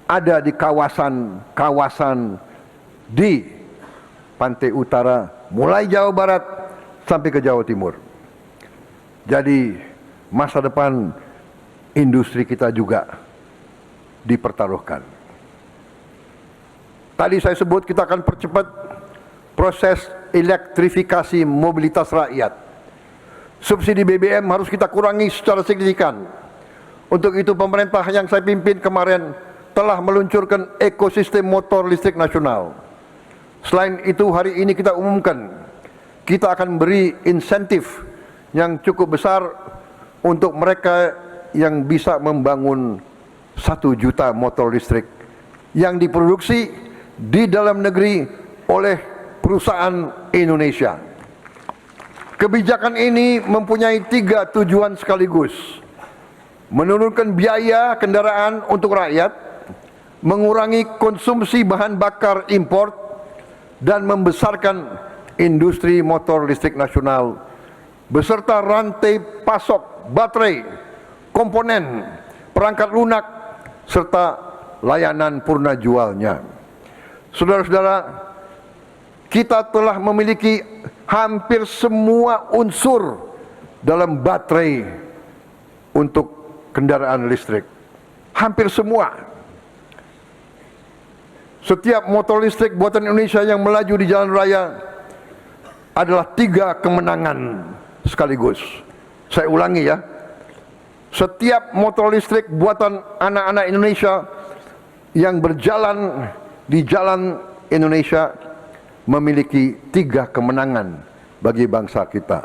ada di kawasan-kawasan di pantai utara, mulai Jawa Barat sampai ke Jawa Timur. Jadi masa depan industri kita juga dipertaruhkan. Tadi saya sebut kita akan percepat proses elektrifikasi mobilitas rakyat. Subsidi BBM harus kita kurangi secara signifikan. Untuk itu pemerintah yang saya pimpin kemarin telah meluncurkan ekosistem motor listrik nasional. Selain itu, hari ini kita umumkan, kita akan beri insentif yang cukup besar untuk mereka yang bisa membangun 1 juta motor listrik yang diproduksi di dalam negeri oleh perusahaan Indonesia. Kebijakan ini mempunyai 3 tujuan sekaligus: menurunkan biaya kendaraan untuk rakyat, mengurangi konsumsi bahan bakar impor, dan membesarkan industri motor listrik nasional beserta rantai pasok baterai, komponen, perangkat lunak, serta layanan purna jualnya. Saudara-saudara, kita telah memiliki hampir semua unsur dalam baterai untuk kendaraan listrik. Hampir semua. Setiap motor listrik buatan Indonesia yang melaju di jalan raya adalah 3 kemenangan sekaligus. Saya ulangi ya. Setiap motor listrik buatan anak-anak Indonesia yang berjalan di jalan Indonesia memiliki 3 kemenangan bagi bangsa kita.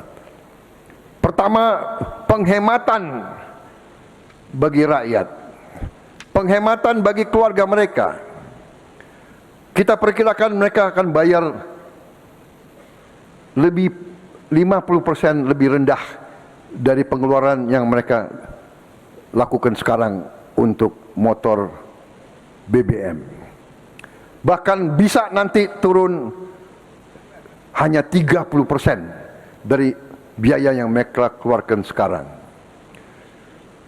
Pertama, penghematan bagi rakyat. Penghematan bagi keluarga mereka. Kita perkirakan mereka akan bayar lebih 50% lebih rendah dari pengeluaran yang mereka lakukan sekarang untuk motor BBM. Bahkan bisa nanti turun hanya 30% dari biaya yang mereka keluarkan sekarang.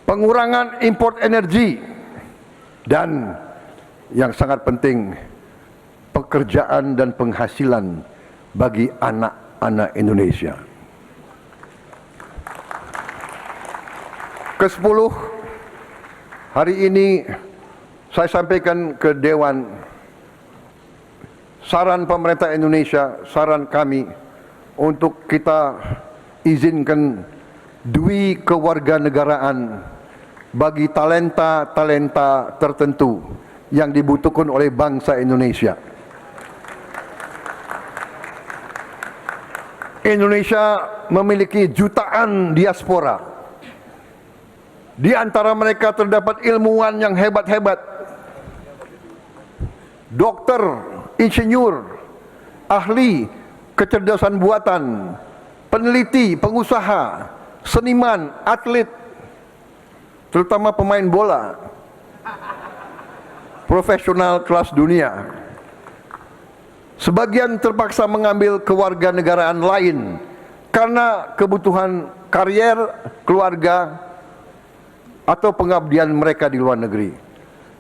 Pengurangan import energi dan yang sangat penting, pekerjaan dan penghasilan bagi anak-anak Indonesia. Ke-10, hari ini saya sampaikan ke Dewan saran pemerintah Indonesia, saran kami untuk kita izinkan kewarganegaraan bagi talenta-talenta tertentu yang dibutuhkan oleh bangsa Indonesia. Indonesia memiliki jutaan diaspora. Di antara mereka terdapat ilmuwan yang hebat-hebat, dokter, insinyur, ahli kecerdasan buatan, peneliti, pengusaha, seniman, atlet, terutama pemain bola, profesional kelas dunia. Sebagian terpaksa mengambil kewarganegaraan lain karena kebutuhan karier, keluarga, atau pengabdian mereka di luar negeri.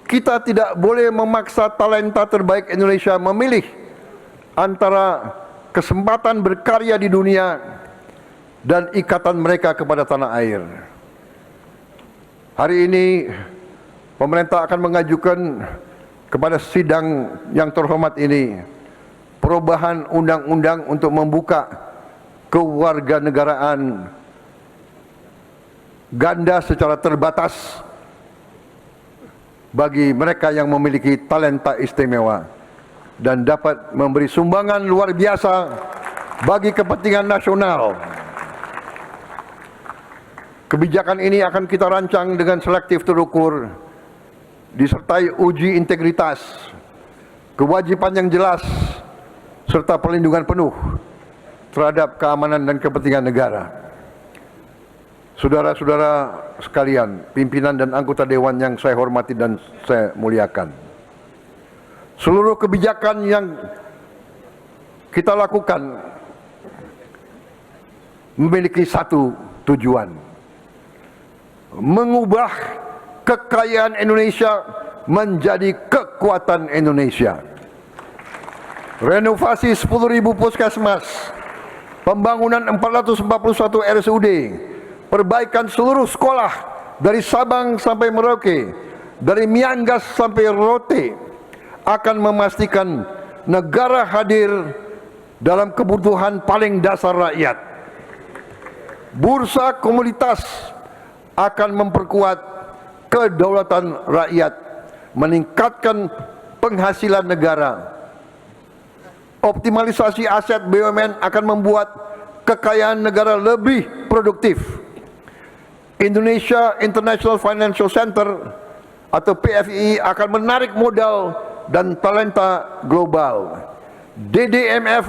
Kita tidak boleh memaksa talenta terbaik Indonesia memilih antara kesempatan berkarya di dunia dan ikatan mereka kepada tanah air. Hari ini pemerintah akan mengajukan kepada sidang yang terhormat ini perubahan undang-undang untuk membuka kewarganegaraan ganda secara terbatas bagi mereka yang memiliki talenta istimewa dan dapat memberi sumbangan luar biasa bagi kepentingan nasional. Kebijakan ini akan kita rancang dengan selektif terukur, disertai uji integritas, kewajiban yang jelas, serta perlindungan penuh terhadap keamanan dan kepentingan negara. Saudara-saudara sekalian, pimpinan dan anggota dewan yang saya hormati dan saya muliakan, seluruh kebijakan yang kita lakukan memiliki satu tujuan: mengubah kekayaan Indonesia menjadi kekuatan Indonesia. Renovasi 10.000 puskesmas, pembangunan 441 RSUD, perbaikan seluruh sekolah dari Sabang sampai Merauke, dari Miangas sampai Rote, akan memastikan negara hadir dalam kebutuhan paling dasar rakyat. Bursa komoditas akan memperkuat kedaulatan rakyat, meningkatkan penghasilan negara. Optimalisasi aset BUMN akan membuat kekayaan negara lebih produktif. Indonesia International Financial Center atau PFI akan menarik modal dan talenta global. DDMF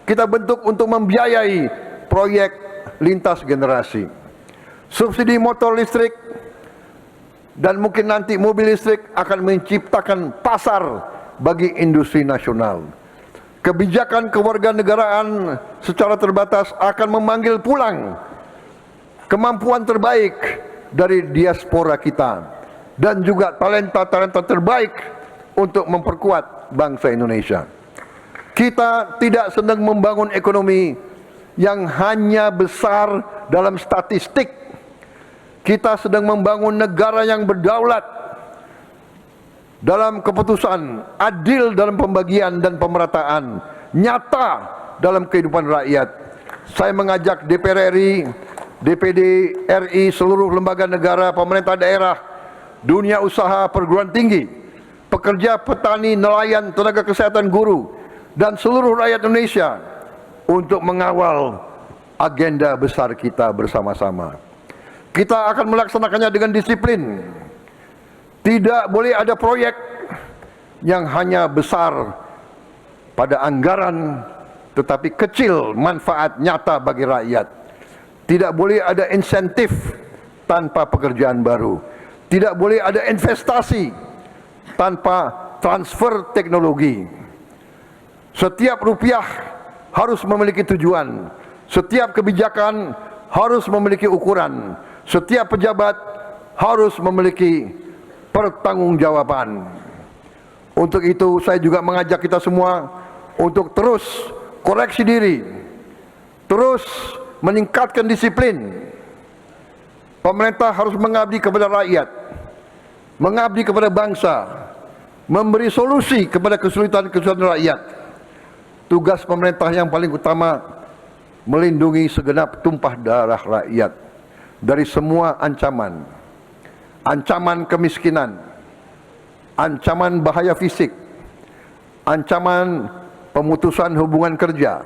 kita bentuk untuk membiayai proyek lintas generasi. Subsidi motor listrik dan mungkin nanti mobil listrik akan menciptakan pasar bagi industri nasional. Kebijakan kewarganegaraan secara terbatas akan memanggil pulang kemampuan terbaik dari diaspora kita dan juga talenta-talenta terbaik untuk memperkuat bangsa Indonesia. Kita tidak sedang membangun ekonomi yang hanya besar dalam statistik. Kita sedang membangun negara yang berdaulat dalam keputusan, adil dalam pembagian dan pemerataan, nyata dalam kehidupan rakyat. Saya mengajak DPR RI, DPD RI, seluruh lembaga negara, pemerintah daerah, dunia usaha, perguruan tinggi, pekerja, petani, nelayan, tenaga kesehatan, guru, dan seluruh rakyat Indonesia untuk mengawal agenda besar kita bersama-sama. Kita akan melaksanakannya dengan disiplin. Tidak boleh ada proyek yang hanya besar pada anggaran tetapi kecil manfaat nyata bagi rakyat. Tidak boleh ada insentif tanpa pekerjaan baru. Tidak boleh ada investasi tanpa transfer teknologi. Setiap rupiah harus memiliki tujuan. Setiap kebijakan harus memiliki ukuran. Setiap pejabat harus memiliki pertanggungjawaban. Untuk itu saya juga mengajak kita semua untuk terus koreksi diri, terus meningkatkan disiplin. Pemerintah harus mengabdi kepada rakyat, mengabdi kepada bangsa, memberi solusi kepada kesulitan-kesulitan rakyat. Tugas pemerintah yang paling utama melindungi segenap tumpah darah rakyat dari semua ancaman. Ancaman kemiskinan, ancaman bahaya fisik, ancaman pemutusan hubungan kerja,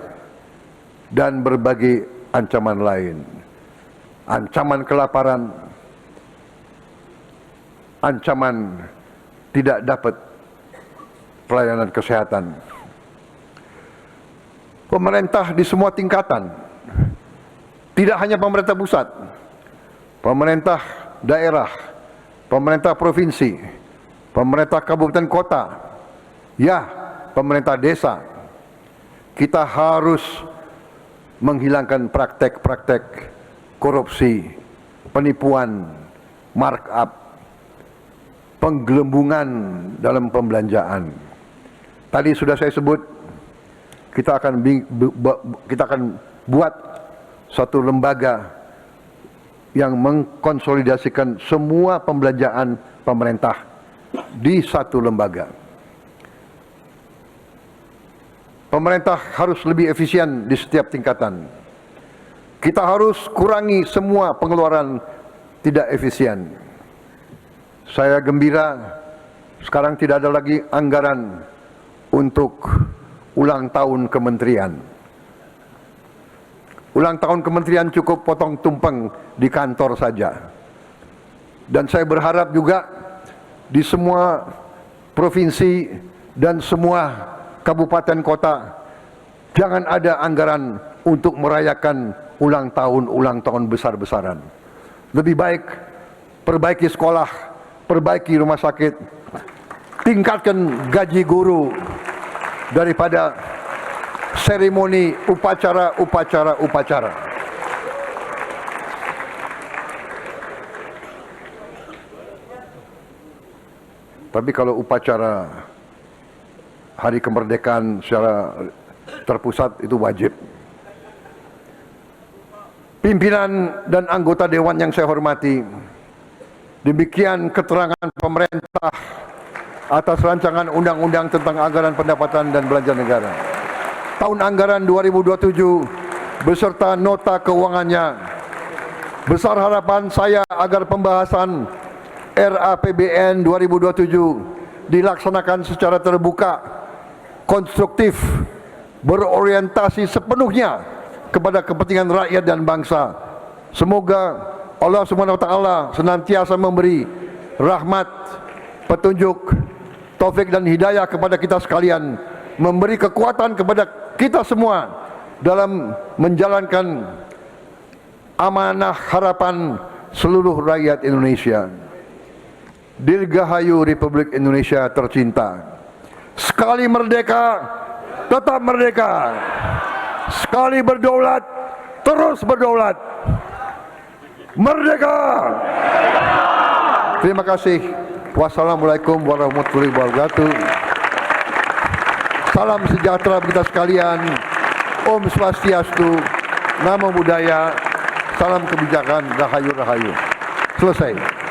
dan berbagai ancaman lain. Ancaman kelaparan, ancaman tidak dapat pelayanan kesehatan. Pemerintah di semua tingkatan, tidak hanya pemerintah pusat, pemerintah daerah, pemerintah provinsi, pemerintah kabupaten kota, ya, pemerintah desa, kita harus menghilangkan praktek-praktek korupsi, penipuan, markup, penggelembungan dalam pembelanjaan. Tadi sudah saya sebut, kita akan buat satu lembaga yang mengkonsolidasikan semua pembelanjaan pemerintah di satu lembaga. Pemerintah harus lebih efisien di setiap tingkatan. Kita harus kurangi semua pengeluaran tidak efisien. Saya gembira sekarang tidak ada lagi anggaran untuk ulang tahun kementerian. Ulang tahun kementerian cukup potong tumpeng di kantor saja. Dan saya berharap juga di semua provinsi dan semua kabupaten kota jangan ada anggaran untuk merayakan ulang tahun besar-besaran. Lebih baik perbaiki sekolah, perbaiki rumah sakit, tingkatkan gaji guru daripada seremoni upacara. Tapi kalau upacara hari kemerdekaan secara terpusat itu wajib. Pimpinan dan anggota dewan yang saya hormati, demikian keterangan pemerintah atas rancangan undang-undang tentang anggaran pendapatan dan belanja negara tahun anggaran 2027 beserta nota keuangannya. Besar harapan saya agar pembahasan RAPBN 2027 dilaksanakan secara terbuka, konstruktif, berorientasi sepenuhnya kepada kepentingan rakyat dan bangsa. Semoga Allah SWT senantiasa memberi rahmat, petunjuk, taufik dan hidayah kepada kita sekalian, memberi kekuatan kepada kita semua dalam menjalankan amanah harapan seluruh rakyat Indonesia. Dirgahayu Republik Indonesia tercinta. Sekali merdeka, tetap merdeka. Sekali berdaulat, terus berdaulat. Merdeka! Terima kasih. Wassalamualaikum warahmatullahi wabarakatuh. Salam sejahtera kita sekalian. Om Swastiastu, Namo Buddhaya, salam kebijakan, rahayu rahayu. Selesai.